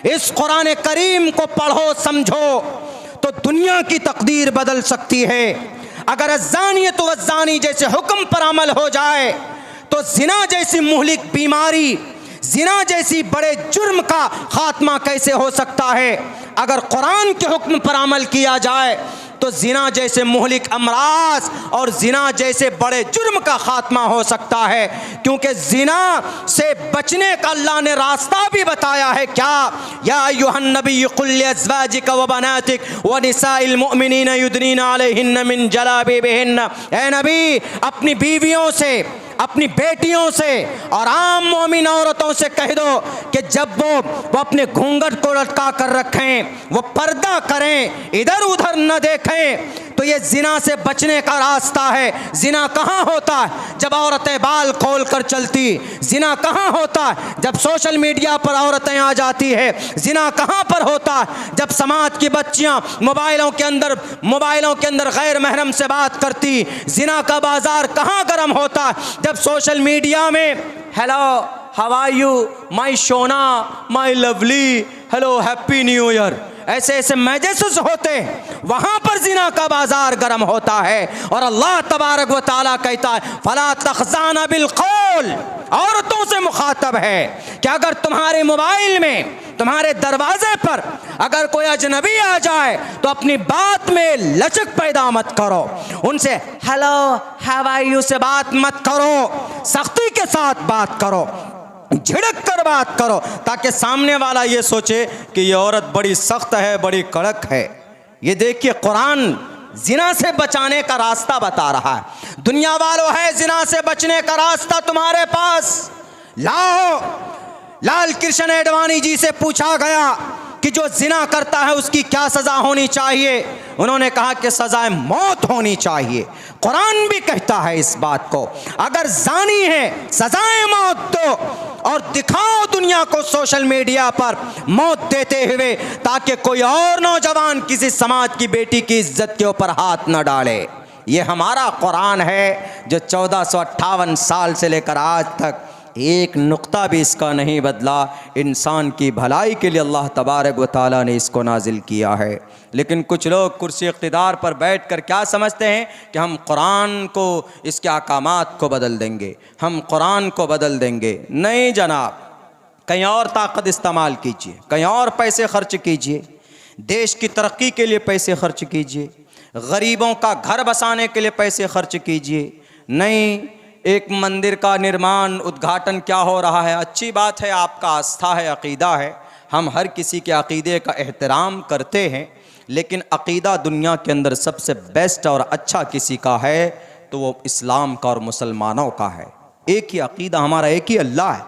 इस कुरान करीम को पढ़ो, समझो, तो दुनिया की तकदीर बदल सकती है। अगर अज़्ज़ानियत वज़्ज़ानी जैसे हुक्म पर अमल हो जाए तो जिना जैसी मुहलिक बीमारी, जिना जैसी बड़े जुर्म का खात्मा कैसे हो सकता है। अगर कुरान के हुक्म पर अमल किया जाए तो जिना जैसे मुहलिक अमराज और जिना जैसे बड़े जुर्म का खात्मा हो सकता है। क्योंकि जिना से बचने का अल्लाह ने रास्ता भी बताया है। क्या? या अय्युहन नबी कुल लिअज़वाजिक व बनातिक व निसाइल मुमिनीन युदनीना अलैहिन्न मिन जलाबिबिहिन्न, ए नबी अपनी बीवियों से, अपनी बेटियों से और आम मोमिन औरतों से कह दो कि जब वो अपने घूंघट को लटका कर रखें, वो पर्दा करें, इधर उधर न देखें। तो ये जिना से बचने का रास्ता है। जिना कहाँ होता है? जब औरतें बाल खोल कर चलती। जिना कहाँ होता है? जब सोशल मीडिया पर औरतें आ जाती है। जिना कहाँ पर होता है? जब समाज की बच्चियां मोबाइलों के अंदर गैर महरम से बात करती। जिना का बाजार कहाँ गर्म होता है? जब सोशल मीडिया में hello, how are you, my sona, my lovely, hello, happy new year, ऐसे ऐसे मैसेज होते, वहां पर जिना का बाजार गर्म होता है। और अल्लाह तबारक व तआला कहता है फला तखज़ाना बिल कौल, औरतों से मुखातब है कि अगर तुम्हारे मोबाइल में, तुम्हारे दरवाजे पर अगर कोई अजनबी आ जाए तो अपनी बात में लचक पैदा मत करो। उनसे हेलो, हाउ आर यू से बात मत करो, सख्ती के साथ बात करो, झिड़क कर बात करो, ताकि सामने वाला ये सोचे कि ये औरत बड़ी सख्त है, बड़ी कड़क है। ये देखिए, कुरान जिना से बचाने का रास्ता बता रहा है। दुनिया वालों, है जिना से बचने का रास्ता तुम्हारे पास, लाओ। लाल कृष्ण एडवाणी जी से पूछा गया कि जो जिना करता है उसकी क्या सज़ा होनी चाहिए। उन्होंने कहा कि सज़ाए मौत होनी चाहिए। कुरान भी कहता है इस बात को, अगर जानी है सज़ाए मौत दो, और दिखाओ दुनिया को सोशल मीडिया पर मौत देते हुए, ताकि कोई और नौजवान किसी समाज की बेटी की इज्जत के ऊपर हाथ न डाले। ये हमारा कुरान है जो 1458 साल से लेकर आज तक एक नुक्ता भी इसका नहीं बदला। इंसान की भलाई के लिए अल्लाह तबारक व तआला ने इसको नाजिल किया है। लेकिन कुछ लोग कुर्सी इख्तिदार पर बैठकर क्या समझते हैं कि हम कुरान को, इसके अहकामात को बदल देंगे, हम कुरान को बदल देंगे। नहीं जनाब, कहीं और ताकत इस्तेमाल कीजिए, कहीं और पैसे खर्च कीजिए, देश की तरक्की के लिए पैसे खर्च कीजिए, गरीबों का घर बसाने के लिए पैसे खर्च कीजिए। नहीं, एक मंदिर का निर्माण, उद्घाटन क्या हो रहा है, अच्छी बात है, आपका आस्था है, अक़ीदा है, हम हर किसी के अक़ीदे का एहतराम करते हैं। लेकिन अक़ीदा दुनिया के अंदर सबसे बेस्ट और अच्छा किसी का है तो वो इस्लाम का और मुसलमानों का है। एक ही अक़ीदा हमारा, एक ही अल्लाह है।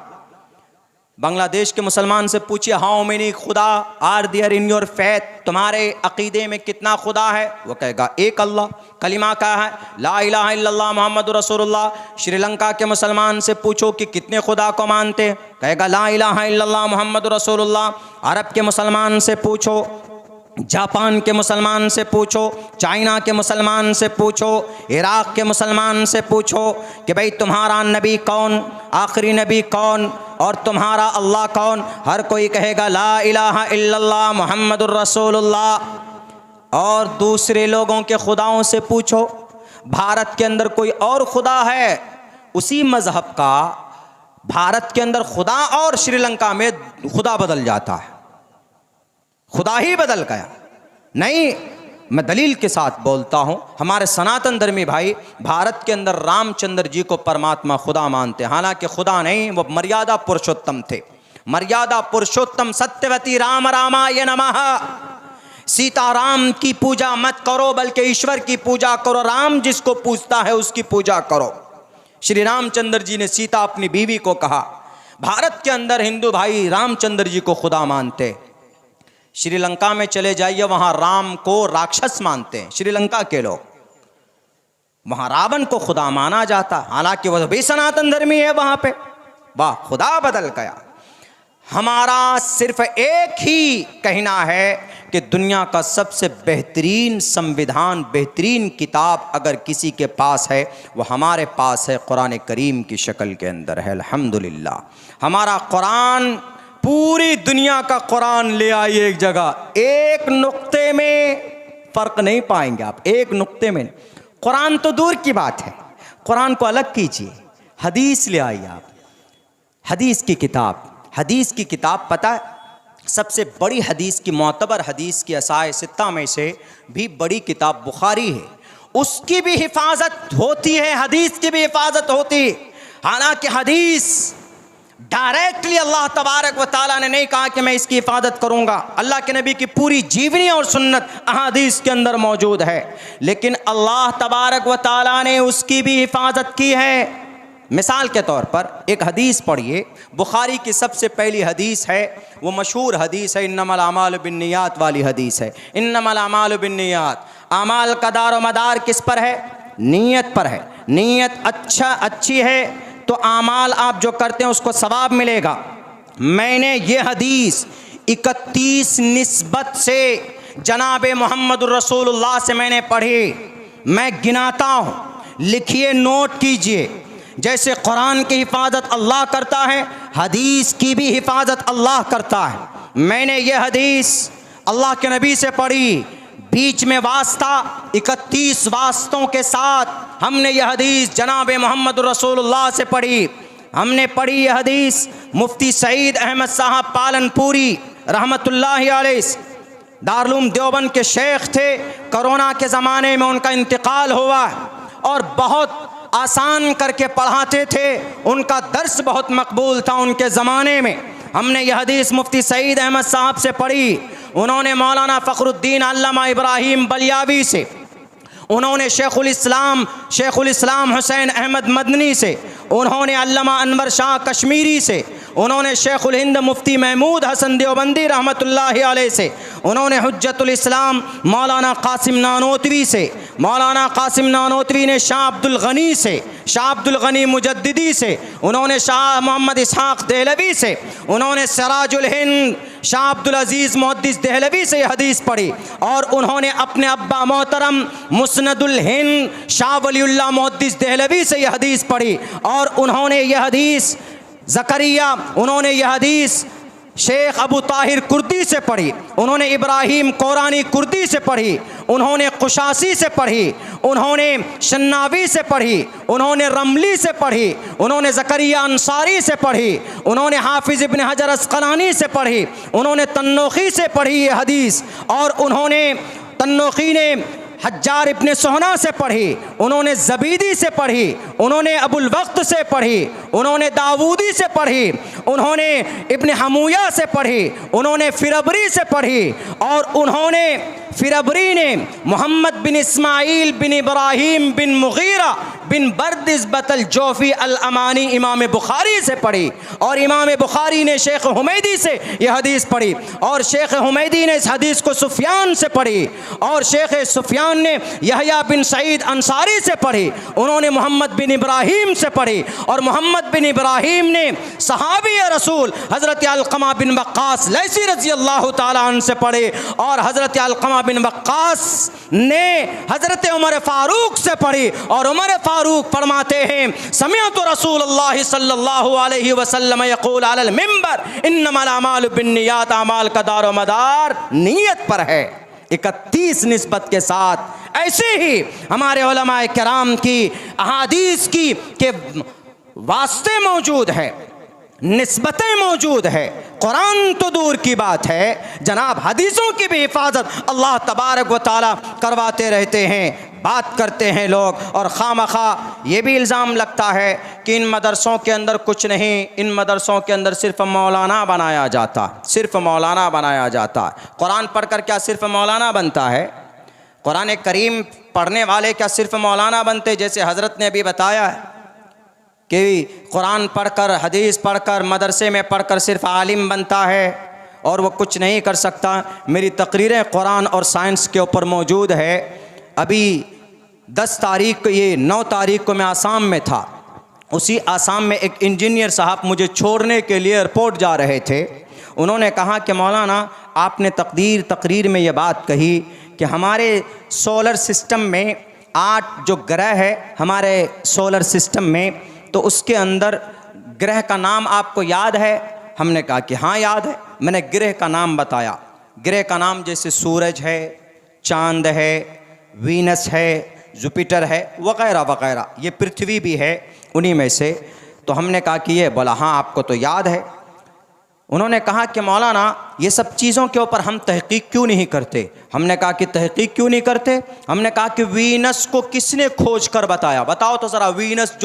बांग्लादेश के मुसलमान से पूछिए, हाउ मेनी खुदा are there in your faith, तुम्हारे अक़ीदे में कितना खुदा है? वो कहेगा एक अल्लाह। कलिमा क्या है? ला इलाहा इल्लल्लाह मुहम्मदुर रसूलुल्लाह। श्रीलंका के मुसलमान से पूछो कि कितने खुदा को मानते, कहेगा ला इलाहा इल्लल्लाह मुहम्मदुर रसूलुल्लाह। अरब के मुसलमान से पूछो, जापान के मुसलमान से पूछो, चाइना के मुसलमान से पूछो, इराक़ के मुसलमान से पूछो कि भाई तुम्हारा नबी कौन, आखिरी नबी कौन और तुम्हारा अल्लाह कौन? हर कोई कहेगा ला इलाहा इल्लल्लाह मुहम्मदुर रसूलुल्लाह। और दूसरे लोगों के खुदाओं से पूछो, भारत के अंदर कोई और खुदा है उसी मज़हब का, भारत के अंदर खुदा और श्रीलंका में खुदा बदल जाता है, खुदा ही बदल गया। नहीं, मैं दलील के साथ बोलता हूँ, हमारे सनातन धर्मी भाई भारत के अंदर रामचंद्र जी को परमात्मा खुदा मानते हैं। हालांकि खुदा नहीं, वो मर्यादा पुरुषोत्तम थे। मर्यादा पुरुषोत्तम सत्यवती राम रामाय नमः। सीताराम की पूजा मत करो बल्कि ईश्वर की पूजा करो, राम जिसको पूजता है उसकी पूजा करो। श्री रामचंद्र जी ने सीता अपनी बीवी को कहा। भारत के अंदर हिंदू भाई रामचंद्र जी को खुदा मानते, श्रीलंका में चले जाइए वहां राम को राक्षस मानते हैं श्रीलंका के लोग, वहां रावण को खुदा माना जाता, हालांकि वह भी सनातन धर्मी है वहां पे। वाह, खुदा बदल गया। हमारा सिर्फ एक ही कहना है कि दुनिया का सबसे बेहतरीन संविधान, बेहतरीन किताब अगर किसी के पास है वो हमारे पास है, कुरान करीम की शक्ल के अंदर है। अल्हम्दुलिल्लाह हमारा कुरान, पूरी दुनिया का कुरान ले आइए एक जगह, एक नुक्ते में फ़र्क नहीं पाएंगे आप, एक नुक्ते में। कुरान तो दूर की बात है, कुरान को अलग कीजिए, हदीस ले आइए आप, हदीस की किताब। हदीस की किताब पता है सबसे बड़ी हदीस की, मोतबर हदीस की असाए सित्ता में से भी बड़ी किताब बुखारी है, उसकी भी हिफाजत होती है, हदीस की भी हिफाजत होती है। हालांकि हदीस डायरेक्टली अल्लाह तबारक व ताला ने नहीं कहा कि मैं इसकी हिफाजत करूंगा, अल्लाह के नबी की पूरी जीवनी और सुन्नत अहादीस के अंदर मौजूद है, लेकिन अल्लाह तबारक व ताला ने उसकी भी हिफाजत की है। मिसाल के तौर पर एक हदीस पढ़िए, बुखारी की सबसे पहली हदीस है, वो मशहूर हदीस है, इन्नमल आमालु बिन्नियात वाली हदीस है। इन्नमल आमालु बिन्नियात, आमाल का दारो मदार किस पर है? नीयत पर है। नीयत अच्छी है तो आमाल आप जो करते हैं उसको सवाब मिलेगा। मैंने ये हदीस 31 निस्बत से जनाब मोहम्मद रसूलुल्लाह से मैंने पढ़ी, मैं गिनाता हूँ, लिखिए, नोट कीजिए। जैसे कुरान की हिफाजत अल्लाह करता है, हदीस की भी हिफाजत अल्लाह करता है। मैंने ये हदीस अल्लाह के नबी से पढ़ी, बीच में वास्ता 31 वास्तों के साथ हमने यह हदीस जनाब मोहम्मद रसूलुल्लाह से पढ़ी। हमने पढ़ी यह हदीस मुफ्ती सईद अहमद साहब पालनपुरी रहमतुल्लाहि अलैह, दारुल देवबंद के शेख थे, कोरोना के ज़माने में उनका इंतकाल हुआ और बहुत आसान करके पढ़ाते थे, उनका दर्स बहुत मकबूल था उनके ज़माने में। हमने यह हदीस मुफ्ती सईद अहमद साहब से पढ़ी, उन्होंने मौलाना फ़खरुद्दीन अल्लामा इब्राहिम बलियावी से, उन्होंने शेखुल इस्लाम हुसैन अहमद मदनी से, उन्होंने अल्लामा अनवर शाह कश्मीरी से, उन्होंने शेखुल हिंद मुफ्ती महमूद हसन देवबंदी रहमतुल्लाहि अलैह से, उन्होंने हुज्जतुल इस्लाम मौलाना कासिम नानोतवी से, मौलाना कासिम नानोतवी ने शाह अब्दुल गनी से, शाह अब्दुल गनी मुजद्दिदी से, उन्होंने शाह मोहम्मद इसहाक़ देहलवी से, उन्होंने सिराजुल हिंद शाह अब्दुल अजीज़ मुहद्दिस देहलवी से हदीस पढ़ी, और उन्होंने अपने अब्बा मोहतरम मुस्नदुल हिंद शाह वलीउल्लाह मुहद्दिस देहलवी से यह हदीस पढ़ी। और उन्होंने यह हदीस ज़करिया, उन्होंने यह हदीस शेख अबू ताहिर कुर्दी से पढ़ी, उन्होंने इब्राहिम कोरानी कुर्दी से पढ़ी, उन्होंने कुशासी से पढ़ी, उन्होंने शन्नावी से पढ़ी, उन्होंने रमली से पढ़ी, उन्होंने ज़करिया अंसारी से पढ़ी, उन्होंने हाफिज़ इब्न हजर अस्क़लानी से पढ़ी, उन्होंने तन्नोखी से पढ़ी ये हदीस, और उन्होंने तन्नोखी ने हज्जार इब्न सोहना से पढ़ी, उन्होंने ज़बीदी से पढ़ी, उन्होंने अबुल वक्त से पढ़ी, उन्होंने दाऊदी से पढ़ी, उन्होंने इब्न हमूया से पढ़ी, उन्होंने फिरबरी से पढ़ी, और उन्होंने फिरबरी ने मोहम्मद बिन इस्माइल बिन इब्राहिम बिन मुगीरा बिन बर्दिस बतल जोफ़ी अल अमानी इमाम बुखारी से पढ़ी, और इमाम बुखारी ने शेख हुमैदी से यह हदीस पढ़ी, और शेख हुमैदी ने इस हदीस को सुफियान से पढ़ी, और शेख सुफियान ने यहया बिन सईद अंसारी से पढ़ी, उन्होंने मोहम्मद बिन इब्राहिम से पढ़ी, और मोहम्मद बिन इब्राहिम ने सहाबी रसूल हज़रत अलक़मा बिन वक्कास लैसी रज़ी अल्लाह ताला अन्हु से पढ़े, और हज़रत अलक़मा बिन वक्कास ने हज़रत उमर फ़ारूक से पढ़ी, और उमर फ़ारूक फरमाते हैं समिअतु रसूलुल्लाह सल्लल्लाहु अलैहि वसल्लम यक़ूल अलल मिंबर इन्नमल अमालु बिन्नियात, अमाल का दारो मदार नीयत पर है। 31 निस्बत के साथ ऐसे ही हमारे उलमाए किराम की अहादीस की के वास्ते मौजूद है, निस्बतें मौजूद है। कुरान तो दूर की बात है, जनाब हदीसों की भी हिफाजत अल्लाह तबारक व ताला करवाते रहते हैं। बात करते हैं लोग। और खामखा ये भी इल्ज़ाम लगता है कि इन मदरसों के अंदर कुछ नहीं, इन मदरसों के अंदर सिर्फ मौलाना बनाया जाता, सिर्फ मौलाना बनाया जाता। कुरान पढ़कर क्या सिर्फ मौलाना बनता है? कुरान करीम पढ़ने वाले क्या सिर्फ मौलाना बनते? जैसे हज़रत ने अभी बताया कि कुरान पढ़कर, हदीस पढ़कर, मदरसे में पढ़कर सिर्फ आलिम बनता है और वो कुछ नहीं कर सकता। मेरी तकरीरें कुरान और साइंस के ऊपर मौजूद है। अभी 10 तारीख को, ये 9 तारीख को मैं आसाम में था। उसी आसाम में एक इंजीनियर साहब मुझे छोड़ने के लिए एयरपोर्ट जा रहे थे। उन्होंने कहा कि मौलाना आपने तकरीर में ये बात कही कि हमारे सोलर सिस्टम में 8 जो ग्रह है हमारे सोलर सिस्टम में, तो उसके अंदर ग्रह का नाम आपको याद है? हमने कहा कि हाँ याद है। मैंने ग्रह का नाम बताया। ग्रह का नाम जैसे सूरज है, चांद है, वीनस है, जुपिटर है, वगैरह वगैरह। ये पृथ्वी भी है उन्हीं में से। तो हमने कहा कि ये, बोला हाँ आपको तो याद है। उन्होंने कहा कि मौलाना ये सब चीज़ों के ऊपर हम तहकीक क्यों नहीं करते? हमने कहा कि तहकीक क्यों नहीं करते? हमने कहा कि वीनस को किसने खोज कर बताया? बताओ तो ज़रा, वीनस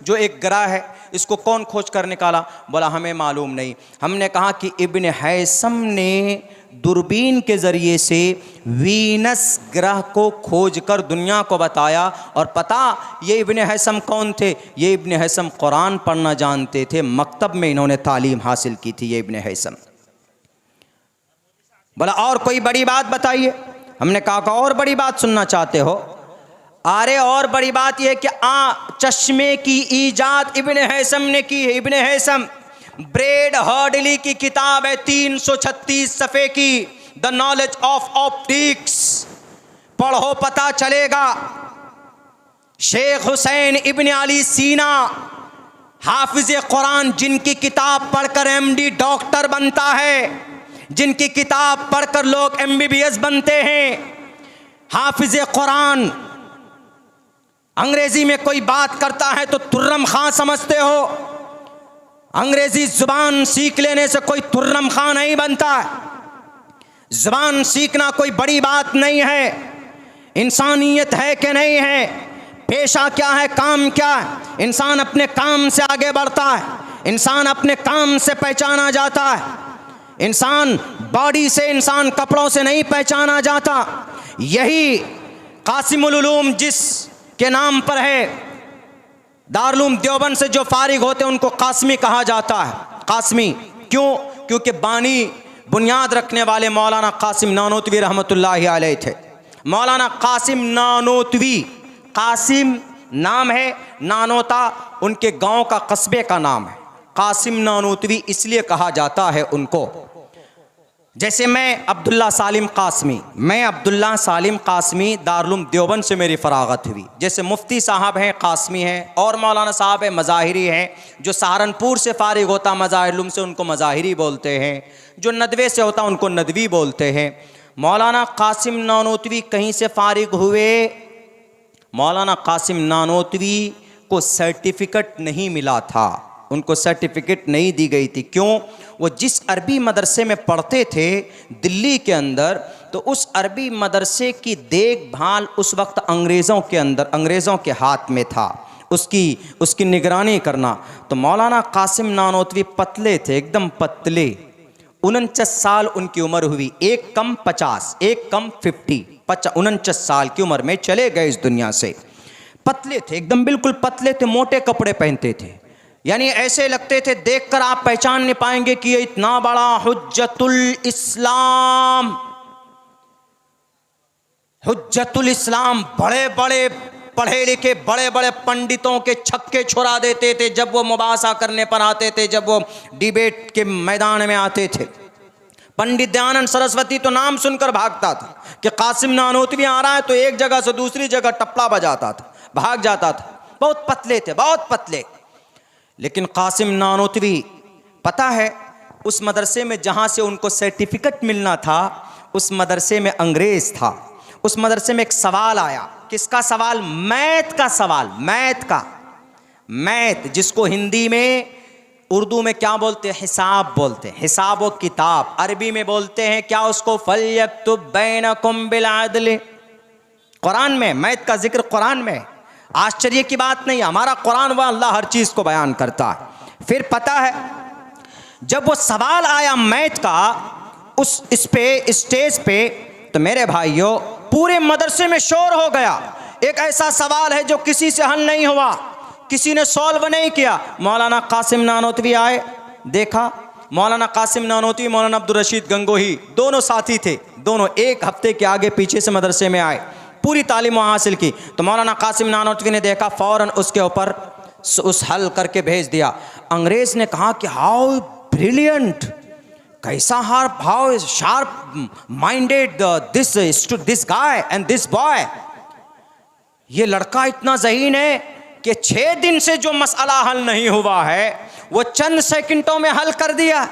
जो एक ग्रह है, इसको कौन खोज कर निकाला? बोला हमें मालूम नहीं। हमने कहा कि इब्न हैसम ने दूरबीन के ज़रिए से वीनस ग्रह को खोज कर दुनिया को बताया। और पता ये इब्न हैसम कौन थे? ये इब्न हैसम कुरान पढ़ना जानते थे, मकतब में इन्होंने तालीम हासिल की थी, ये इब्न हैसम। बोला और कोई बड़ी बात बताइए। हमने कहा और बड़ी बात सुनना चाहते हो? अरे और बड़ी बात यह कि चश्मे की ईजाद इब्न हैसम ने की है। इब्न हैसम, ब्रेड हर्डली की किताब है 336 सफ़े की, द नॉलेज ऑफ ऑप्टिक्स, पढ़ो पता चलेगा। शेख हुसैन इब्न अली सीना, हाफिज कुरान, जिनकी किताब पढ़कर MD डॉक्टर बनता है, जिनकी किताब पढ़कर लोग MBBS बनते हैं। हाफिज कुरान अंग्रेजी में कोई बात करता है तो तुर्रम खां समझते हो। अंग्रेजी जुबान सीख लेने से कोई तुर्रम खां नहीं बनता। जुबान सीखना कोई बड़ी बात नहीं है। इंसानियत है कि नहीं है, पेशा क्या है, काम क्या है, इंसान अपने काम से आगे बढ़ता है, इंसान अपने काम से पहचाना जाता है। इंसान बॉडी से, इंसान कपड़ों से नहीं पहचाना जाता। यही कासिमुल उलूम जिस के नाम पर है, दारुल देवबंद से जो फारिग होते हैं उनको कासमी कहा जाता है। कासमी क्यों? क्योंकि बानी, बुनियाद रखने वाले मौलाना कासिम नानोतवी रहमतुल्लाहि अलैह थे। मौलाना कासिम नानोतवी, कासिम नाम है, नानोता उनके गांव का, कस्बे का नाम है। कासिम नानोतवी इसलिए कहा जाता है उनको। जैसे मैं अब्दुल्ला सालिम कासमी दारुल देवबंद से मेरी फरागत हुई। जैसे मुफ्ती साहब हैं कासमी हैं, और मौलाना साहब हैं मज़ाहिरी हैं। जो सहारनपुर से फारिग होता मज़ाहिर से उनको मज़ाहिरी बोलते हैं, जो नदवे से होता उनको नदवी बोलते हैं। मौलाना कासिम नानोतवी कहीं से फारिग हुए? मौलाना कासिम नानोतवी को सर्टिफिकेट नहीं मिला था, उनको सर्टिफिकेट नहीं दी गई थी। क्यों? वो जिस अरबी मदरसे में पढ़ते थे दिल्ली के अंदर, तो उस अरबी मदरसे की देखभाल उस वक्त अंग्रेज़ों के हाथ में था, उसकी निगरानी करना। तो मौलाना कासिम नानोतवी पतले थे, एकदम पतले। 49 साल उनकी उम्र हुई, एक कम 50, एक कम 50, 49 साल की उम्र में चले गए इस दुनिया से। पतले थे, एकदम बिल्कुल पतले थे, मोटे कपड़े पहनते थे, यानी ऐसे लगते थे, देखकर आप पहचान नहीं पाएंगे कि ये इतना बड़ा हुज्जतुल इस्लाम, बड़े बड़े पढ़े लिखे, बड़े बड़े पंडितों के छक्के छुड़ा देते थे जब वो मुबासा करने पर आते थे, जब वो डिबेट के मैदान में आते थे। पंडित दयानंद सरस्वती तो नाम सुनकर भागता था कि कासिम नानोतवी आ रहा है, तो एक जगह से दूसरी जगह टप्पला बजाता था, भाग जाता था। बहुत पतले थे, बहुत पतले। लेकिन कासिम नानोतवी, पता है उस मदरसे में जहाँ से उनको सर्टिफिकेट मिलना था, उस मदरसे में अंग्रेज़ था। उस मदरसे में एक सवाल आया। किसका सवाल? मैथ का सवाल, मैथ जिसको हिंदी में, उर्दू में क्या बोलते हैं? हिसाब बोलते हैं, हिसाब व किताब। अरबी में बोलते हैं क्या उसको? फल्यक्तुब बैनकुम बिल अदल, कुरान में मैत का जिक्र कुरान में, आश्चर्य की बात नहीं, हमारा कुरान व अल्लाह हर चीज़ को बयान करता है। फिर पता है जब वो सवाल आया मैत का इस पे स्टेज पे, तो मेरे भाइयों पूरे मदरसे में शोर हो गया। एक ऐसा सवाल है जो किसी से हल नहीं हुआ, किसी ने सॉल्व नहीं किया। मौलाना कासिम नानोतवी आए, देखा, मौलाना कासिम नानोतवी, मौलाना अब्दुल रशीद गंगोही दोनों साथी थे, दोनों एक हफ्ते के आगे पीछे से मदरसे में आए, पूरी तालीम हासिल की। तो मौलाना कासिम नानोतवी ने देखा, फ़ौरन उसके ऊपर उस हल करके भेज दिया। अंग्रेज़ ने कहा कि हाउ ब्रिलियंट, कैसा how sharp minded this guy and this boy, ये लड़का इतना ज़हीन है कि 6 दिन से जो मसला हल नहीं हुआ है वो चंद सेकंडों में हल कर दिया।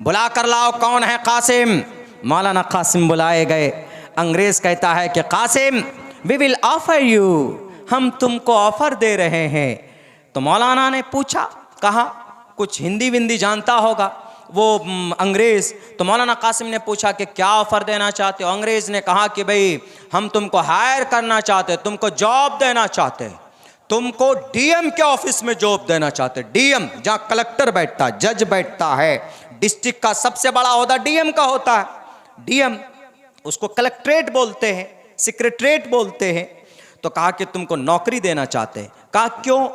बुला कर लाओ, कौन है कासिम? मौलाना कासिम बुलाए गए। अंग्रेज़ कहता है कि Qasim we will offer you, हम तुमको ऑफ़र दे रहे हैं। तो मौलाना ने पूछा, कहा कुछ हिंदी विंदी जानता होगा वो अंग्रेज़। तो मौलाना कासिम ने पूछा कि क्या ऑफ़र देना चाहते हो? अंग्रेज़ ने कहा कि भाई हम तुमको हायर करना चाहते, तुमको जॉब देना चाहते, तुमको डीएम के ऑफिस में जॉब देना चाहते। डीएम जहाँ कलेक्टर बैठता है, जज बैठता है, डिस्ट्रिक्ट का सबसे बड़ा ओहदा डीएम का होता है। डीएम उसको कलेक्ट्रेट बोलते हैं, सेक्रेटरेट बोलते हैं। तो कहा कि तुमको नौकरी देना चाहते हैं। कहा क्यों?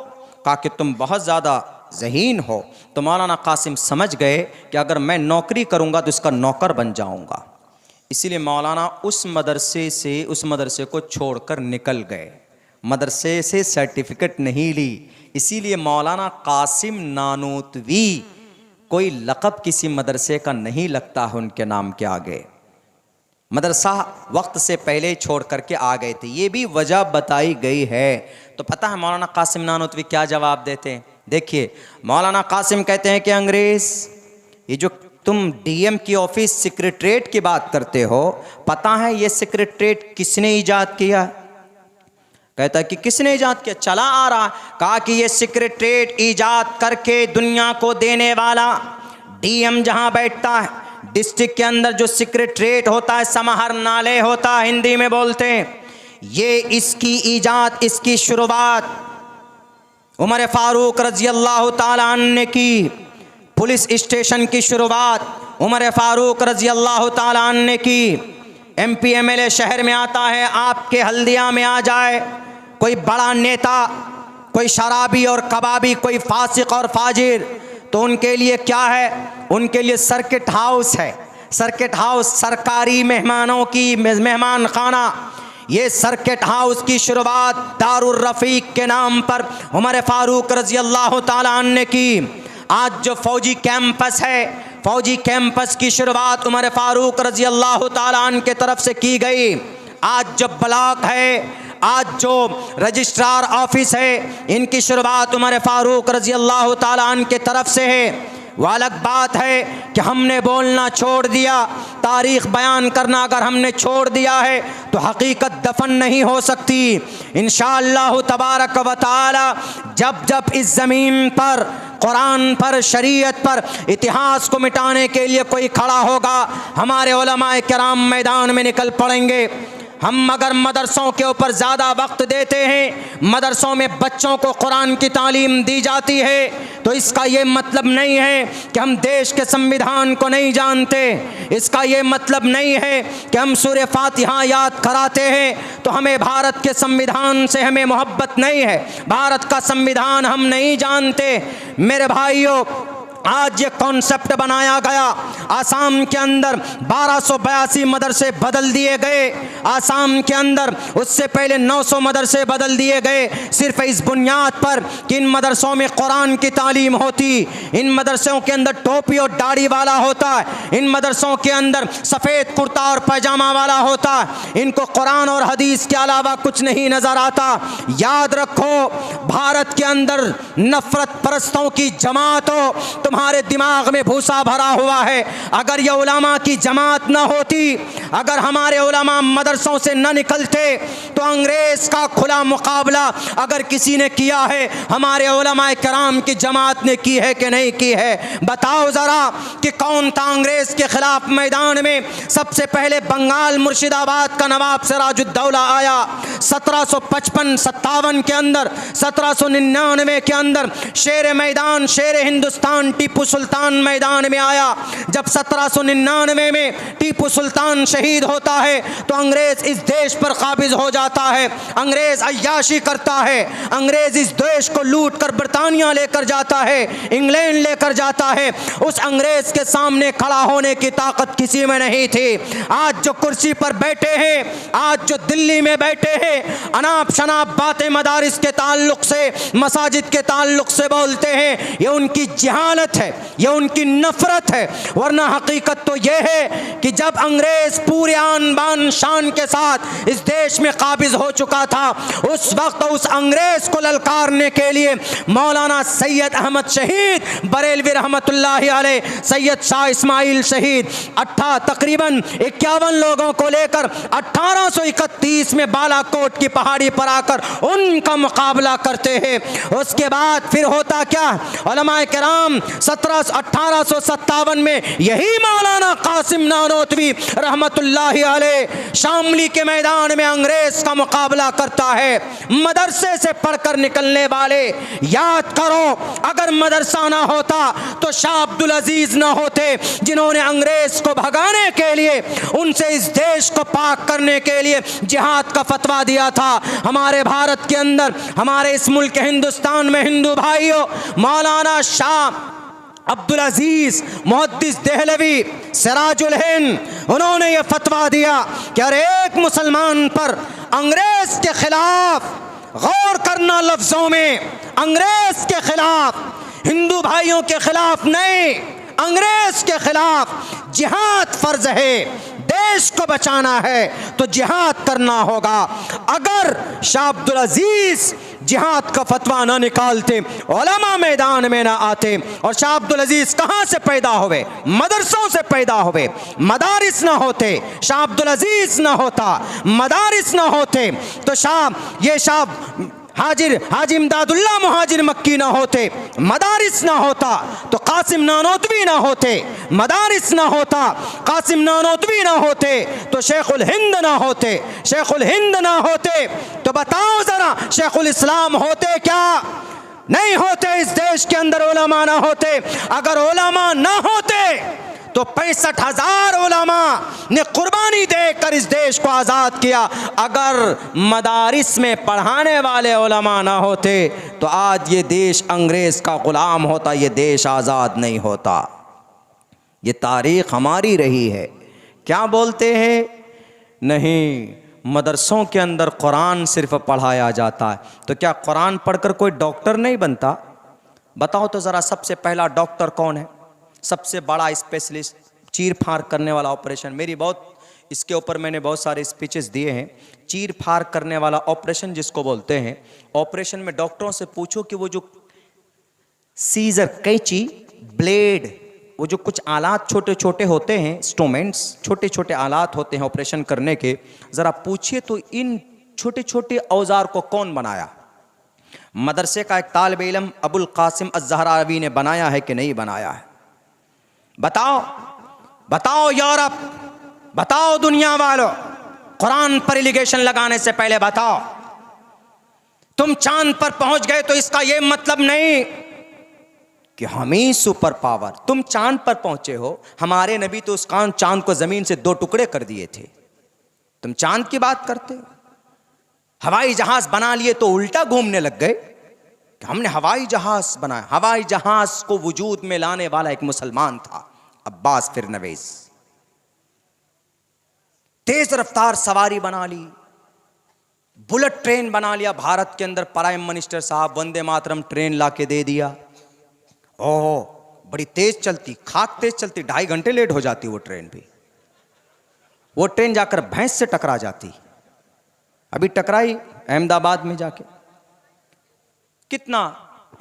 कहा कि तुम बहुत ज़्यादा ज़हीन हो। तो मौलाना कासिम समझ गए कि अगर मैं नौकरी करूँगा तो इसका नौकर बन जाऊँगा। इसीलिए मौलाना उस मदरसे को छोड़कर निकल गए, मदरसे से सर्टिफिकेट नहीं ली। इसीलिए मौलाना कासिम नानोतवी कोई लक़ब किसी मदरसे का नहीं लगता है उनके नाम के आगे। मदरसा वक्त से पहले छोड़ करके आ गए थे, ये भी वजह बताई गई है। तो पता है मौलाना कासिम नानोतवी क्या जवाब देते हैं? देखिए, मौलाना कासिम कहते हैं कि अंग्रेज़, ये जो तुम डीएम की ऑफिस सेक्रेटरेट की बात करते हो, पता है ये सेक्रेटरेट किसने ईजाद किया? कहता है कि किसने ईजाद किया? चला आ रहा। कहा कि ये सेक्रेटरेट ईजाद करके दुनिया को देने वाला डीएम जहां बैठता है, डिस्ट्रिक्ट के अंदर जो सेक्रेटरेट होता है, समाहरणालय होता है, हिंदी में बोलते हैं, ये इसकी ईजाद, इसकी शुरुआत उमर फारूक रजी अल्लाह ताला अन्हु ने की। पुलिस स्टेशन की शुरुआत उमर फारूक रजी अल्लाह ताला अन्हु ने की। एमपी एमएलए शहर में आता है, आपके हल्दिया में आ जाए कोई बड़ा नेता, कोई शराबी और कबाबी, कोई फासिक और फाजिर, तो उनके लिए क्या है? उनके लिए सर्किट हाउस है। सर्किट हाउस सरकारी मेहमानों की मेहमान खाना। ये सर्किट हाउस की शुरुआत दारुर रफ़ीक के नाम पर उमर फारूक रजी अल्लाह ताला अन्हु ने की। आज जो फौजी कैंपस है, फौजी कैंपस की शुरुआत उमर फारूक रजी अल्लाह ताला अन्हु के तरफ से की गई। आज जो ब्लॉक है, आज जो रजिस्ट्रार ऑफिस है, इनकी शुरुआत उमर फारूक रजी अल्लाह ताला अन्हु के तरफ से है। वह अलग बात है कि हमने बोलना छोड़ दिया, तारीख़ बयान करना अगर हमने छोड़ दिया है तो हकीकत दफन नहीं हो सकती। इंशाअल्लाह तबारक व तआला जब जब इस ज़मीन पर कुरान पर, शरीयत पर, इतिहास को मिटाने के लिए कोई खड़ा होगा, हमारे उलमाए किराम मैदान में निकल पड़ेंगे। हम अगर मदरसों के ऊपर ज़्यादा वक्त देते हैं, मदरसों में बच्चों को कुरान की तालीम दी जाती है, तो इसका ये मतलब नहीं है कि हम देश के संविधान को नहीं जानते। इसका ये मतलब नहीं है कि हम सूरह फातिहा याद कराते हैं तो हमें भारत के संविधान से हमें मोहब्बत नहीं है, भारत का संविधान हम नहीं जानते। मेरे भाइयों, आज ये कॉन्सेप्ट बनाया गया, आसाम के अंदर 1282 मदरसे बदल दिए गए। आसाम के अंदर उससे पहले 900 मदरसे बदल दिए गए, सिर्फ इस बुनियाद पर कि इन मदरसों में कुरान की तालीम होती, इन मदरसों के अंदर टोपी और दाढ़ी वाला होता है, इन मदरसों के अंदर सफ़ेद कुर्ता और पैजामा वाला होता है, इनको कुरान और हदीस के अलावा कुछ नहीं नज़र आता। याद रखो, भारत के अंदर नफ़रत परस्तों की जमात हो, तुम्हारे दिमाग में भूसा भरा हुआ है। अगर ये उलमा की जमात न होती, अगर हमारे उलमा मदरसों से न निकलते, तो अंग्रेज़ का खुला मुकाबला अगर किसी ने किया है, हमारे उलमा किराम की जमात ने की है कि नहीं की है? बताओ ज़रा कि कौन था अंग्रेज़ के ख़िलाफ़ मैदान में? सबसे पहले बंगाल मुर्शिदाबाद का नवाब सिराजुद्दौला आया, 1755-57 के अंदर, 1799 के अंदर शेर मैदान, शेर हिंदुस्तान टीपू सुल्तान मैदान में आया। जब 1799 में टीपू सुल्तान शहीद होता है तो अंग्रेज इस देश पर काबिज हो जाता है। अंग्रेज अय्याशी करता है, अंग्रेज इस देश को लूट कर ब्रिटानिया लेकर जाता है, इंग्लैंड लेकर जाता है। उस अंग्रेज के सामने खड़ा होने की ताकत किसी में नहीं थी। आज जो कुर्सी पर बैठे हैं, आज जो दिल्ली में बैठे हैं, अनाप शनाप बातें मदारिस के ताल्लुक से, मसाजिद के ताल्लुक से बोलते हैं, ये उनकी जहालत है, ये उनकी नफरत है। वरना हकीकत तो ये है कि जब अंग्रेज पूरे आन बान शान के साथ इस देश में काबिज हो चुका था, उस वक्त उस अंग्रेज को ललकारने के लिए मौलाना सैयद अहमद शहीद बरेलवी रहमतुल्लाहि अलैह, सैयद शाह इस्माइल शहीद तकरीबन 51 लोगों को लेकर 1831 में बालाकोट की पहाड़ी पर आकर उनका मुकाबला करते हैं। उसके बाद फिर होता क्या, उलमाए किराम 1857 में यही मौलाना कासिम नानोतवी रहमतुल्लाहि अलैह शामली के मैदान में अंग्रेज का मुकाबला करता है। मदरसे से पढ़कर निकलने वाले याद करो, अगर मदरसा ना होता तो शाह अब्दुल अजीज ना होते, जिन्होंने अंग्रेज को भगाने के लिए, उनसे इस देश को पाक करने के लिए जिहाद का फतवा दिया था। हमारे भारत के अंदर, हमारे इस मुल्क हिंदुस्तान में हिंदू भाइयों, मौलाना शाह अब्दुल अजीज मुहद्दिस देहलवी सिराजुल हिंद, उन्होंने ये फतवा दिया कि हर एक मुसलमान पर अंग्रेज के खिलाफ गौर करना, लफ्जों में अंग्रेज के खिलाफ, हिंदू भाइयों के खिलाफ नहीं, अंग्रेज के खिलाफ जिहाद फर्ज है। देश को बचाना है तो जिहाद करना होगा। अगर शाह अब्दुल अजीज जिहाद का फतवा ना निकालते, उलमा मैदान में ना आते, और शाह अब्दुल अजीज कहाँ से पैदा हुए? मदरसों से पैदा हुए। मदारिस ना होते, शाह अब्दुल अजीज ना होता, मदारिस ना होते, तो शाह हाजी इमदादुल्लाह मुहाजिर मक्की ना होते, मदारिस ना होता, तो कासिम नानोतवी ना होते, मदारिस ना होता, कासिम नानोतवी ना होते, तो शेखुल हिंद ना होते, शेखुल हिंद ना होते, तो बताओ जरा शेखुल इस्लाम होते क्या? नहीं होते। इस देश के अंदर उलमा ना होते। अगर उलमा ना होते तो 65,000 उलमा ने कुर्बानी देकर इस देश को आज़ाद किया। अगर मदारिस में पढ़ाने वाले उलमा ना होते तो आज ये देश अंग्रेज़ का ग़ुलाम होता, ये देश आज़ाद नहीं होता। ये तारीख़ हमारी रही है। क्या बोलते हैं? नहीं, मदरसों के अंदर कुरान सिर्फ पढ़ाया जाता है। तो क्या कुरान पढ़कर कोई डॉक्टर नहीं बनता? बताओ तो ज़रा, सबसे पहला डॉक्टर कौन है? सबसे बड़ा स्पेशलिस्ट, चीर फाड़ करने वाला ऑपरेशन। इसके ऊपर मैंने बहुत सारे स्पीचेस दिए हैं। चीर फाड़ करने वाला ऑपरेशन जिसको बोलते हैं, ऑपरेशन में डॉक्टरों से पूछो कि वो जो सीजर, कैंची, ब्लेड, वो जो कुछ आलात छोटे छोटे होते हैं, इंस्ट्रूमेंट्स, छोटे छोटे आलात होते हैं ऑपरेशन करने के, ज़रा पूछिए तो इन छोटे छोटे औजार को कौन बनाया? मदरसे का एक तालिब इल्म अबुल कासिम अज़हरावी ने बनाया है कि नहीं बनाया है? बताओ, बताओ यूरोप, बताओ दुनिया वालों, कुरान पर एलिगेशन लगाने से पहले बताओ। तुम चांद पर पहुंच गए तो इसका यह मतलब नहीं कि हम ही सुपर पावर। तुम चांद पर पहुंचे हो, हमारे नबी तो उस चांद को जमीन से 2 टुकड़े कर दिए थे। तुम चांद की बात करते हो। हवाई जहाज बना लिए तो उल्टा घूमने लग गए कि हमने हवाई जहाज बनाया। हवाई जहाज को वजूद में लाने वाला एक मुसलमान था, अब्बास फिरनवीस। तेज रफ्तार सवारी बना ली, बुलेट ट्रेन बना लिया। भारत के अंदर प्राइम मिनिस्टर साहब वंदे मातरम ट्रेन लाके दे दिया। ओह, बड़ी तेज चलती, खाक तेज चलती, 2.5 घंटे लेट हो जाती वो ट्रेन भी। वो ट्रेन जाकर भैंस से टकरा जाती। अभी टकराई अहमदाबाद में जाके। कितना?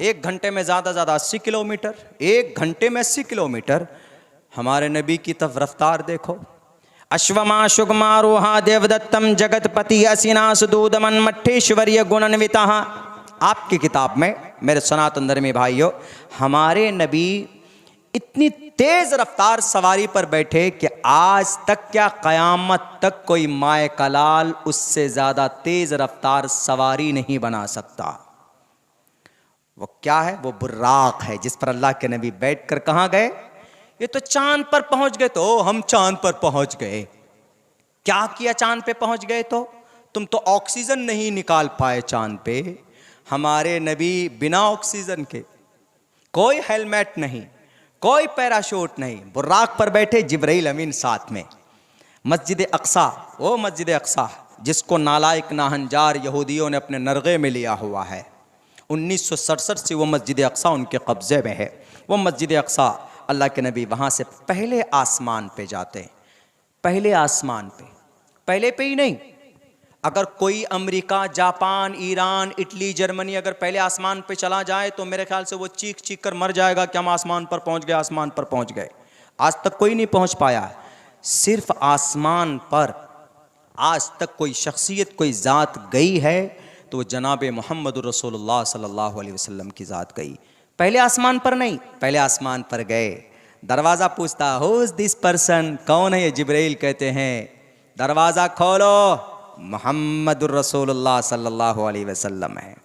1 घंटे में ज़्यादा 80 किलोमीटर। 1 घंटे में 80 किलोमीटर। हमारे नबी की तरफ रफ्तार देखो। अश्वमा शुगमारोहा देवदत्तम जगतपति असिनास दूदमन मठेश्वर्य गुणान्विता। आपकी किताब में मेरे सनातन धर्मी भाइयों, हमारे नबी इतनी तेज रफ्तार सवारी पर बैठे कि आज तक क्या क़यामत तक कोई माए कलाल उससे ज़्यादा तेज रफ्तार सवारी नहीं बना सकता। वो क्या है? वो बुर्राक है जिस पर अल्लाह के नबी बैठकर कहाँ गए? ये तो चांद पर पहुंच गए। तो हम चांद पर पहुंच गए, क्या किया चांद पे पहुंच गए? तो तुम तो ऑक्सीजन नहीं निकाल पाए चांद पे। हमारे नबी बिना ऑक्सीजन के, कोई हेलमेट नहीं, कोई पैराशूट नहीं, बुर्राक पर बैठे, जिब्राइल अमीन साथ में। मस्जिद अक्सा, वो मस्जिद अक्सा जिसको नालायक नाहंजार यहूदियों ने अपने नरगे में लिया हुआ है, 1967 से वो मस्जिद अक्सा उनके कब्ज़े में है। वो मस्जिद अक्सा, अल्लाह के नबी वहाँ से पहले आसमान पे जाते हैं। पहले आसमान पे, पहले पे ही नहीं, अगर कोई America, Japan, Iran, Italy, Germany अगर पहले आसमान पे चला जाए तो मेरे ख्याल से वो चीख चीख कर मर जाएगा कि हम आसमान पर पहुँच गए, आसमान पर पहुँच गए। आज तक कोई नहीं पहुँच पाया। सिर्फ आसमान पर आज तक कोई शख्सियत, कोई ज़ात गई है तो जनाब मोहम्मद रसूलुल्लाह सल्लल्लाहु अलैहि वसल्लम की ज़ात गई। पहले आसमान पर नहीं, पहले आसमान पर गए। दरवाज़ा पूछता, हु इज़ दिस पर्सन? कौन है ये? जिब्राइल कहते हैं, दरवाज़ा खोलो, मोहम्मद रसूलुल्लाह सल्लल्लाहु अलैहि वसल्लम है।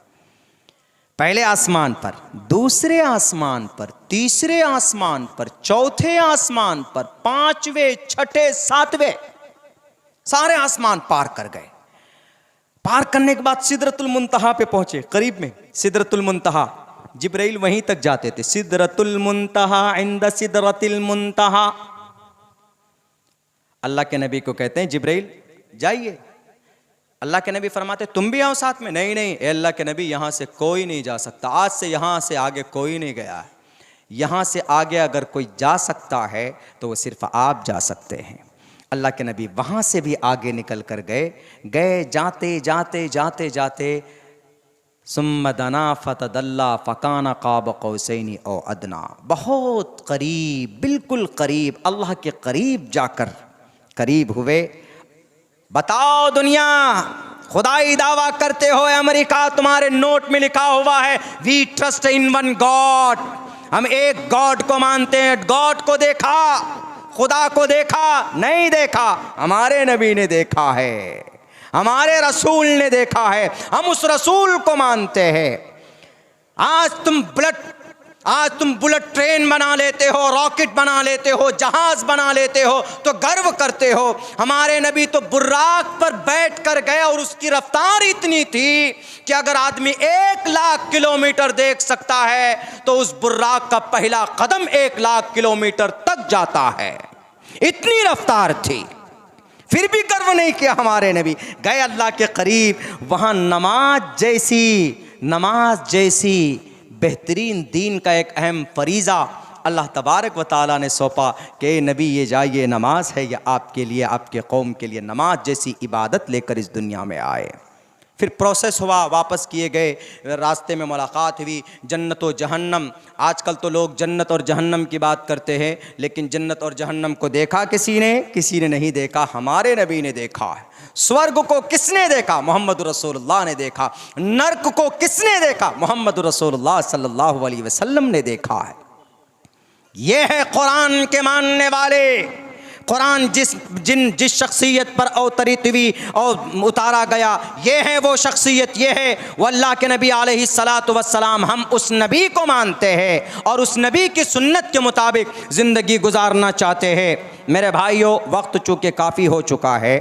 पहले आसमान पर, दूसरे आसमान पर, तीसरे आसमान पर, चौथे आसमान पर, पांचवें, छठे, सातवें, सारे आसमान पार कर गए। पार करने के बाद सिदरतुल मुंतहा पे पहुंचे, करीब में सिदरतुल मुंतहा। जिब्राइल वहीं तक जाते थे, सिदरतुल मुंतहा इंद सिदरतिल मुंतहा। अल्लाह के नबी को कहते हैं, जिब्राइल जाइए। अल्लाह के नबी फरमाते, तुम भी आओ साथ में। नहीं नहीं, अल्लाह के नबी, यहाँ से कोई नहीं जा सकता, आज से यहाँ से आगे कोई नहीं गया है। यहाँ से आगे अगर कोई जा सकता है तो वो सिर्फ आप जा सकते हैं। अल्लाह के नबी वहाँ से भी आगे निकल कर गए, जाते जाते जाते जाते सुम्मा दना फतदल्ला फ़काना क़ाब क़ौसैनी औ अदना, बहुत करीब, बिल्कुल करीब, अल्लाह के करीब जाकर करीब हुए। बताओ दुनिया, खुदाई दावा करते हो अमेरिका, तुम्हारे नोट में लिखा हुआ है we trust in one God, हम एक गॉड को मानते हैं। गॉड को देखा, खुदा को देखा? नहीं देखा, हमारे नबी ने देखा है, हमारे रसूल ने देखा है, हम उस रसूल को मानते हैं। आज तुम बुलेट ट्रेन बना लेते हो, रॉकेट बना लेते हो, जहाज बना लेते हो तो गर्व करते हो। हमारे नबी तो बुर्राक पर बैठ कर गए और उसकी रफ्तार इतनी थी कि अगर आदमी 1,00,000 किलोमीटर देख सकता है तो उस बुर्राक का पहला कदम 1,00,000 किलोमीटर तक जाता है, इतनी रफ्तार थी। फिर भी गर्व नहीं किया हमारे नबी, गए अल्लाह के करीब। वहाँ नमाज जैसी बेहतरीन दीन का एक अहम फरीज़ा अल्लाह तबारक व तआला ने सौंपा कि नबी ये जाइए, नमाज है, ये आपके लिए, आपके कौम के लिए, नमाज जैसी इबादत लेकर इस दुनिया में आए। फिर प्रोसेस हुआ, वापस किए गए, रास्ते में मुलाकात हुई, जन्नत और जहन्नम। आजकल तो लोग जन्नत और जहन्नम की बात करते हैं, लेकिन जन्नत और जहन्नम को देखा किसी ने नहीं देखा, हमारे नबी ने देखा है। स्वर्ग को किसने देखा? मोहम्मद रसूलुल्लाह ने देखा। नरक को किसने देखा? मोहम्मद रसूलुल्लाह सल्लल्लाहु अलैहि वसल्लम ने देखा है। ये है कुरान के मानने वाले। कुरान जिस शख्सियत पर अवतरित हुई और उतारा गया, ये है वो शख्सियत, ये है वो अल्लाह के नबी अलैहिस्सलातु वस्सलाम। हम उस नबी को मानते हैं और उस नबी की सुन्नत के मुताबिक ज़िंदगी गुजारना चाहते हैं। मेरे भाइयों, वक्त चूँकि काफ़ी हो चुका है,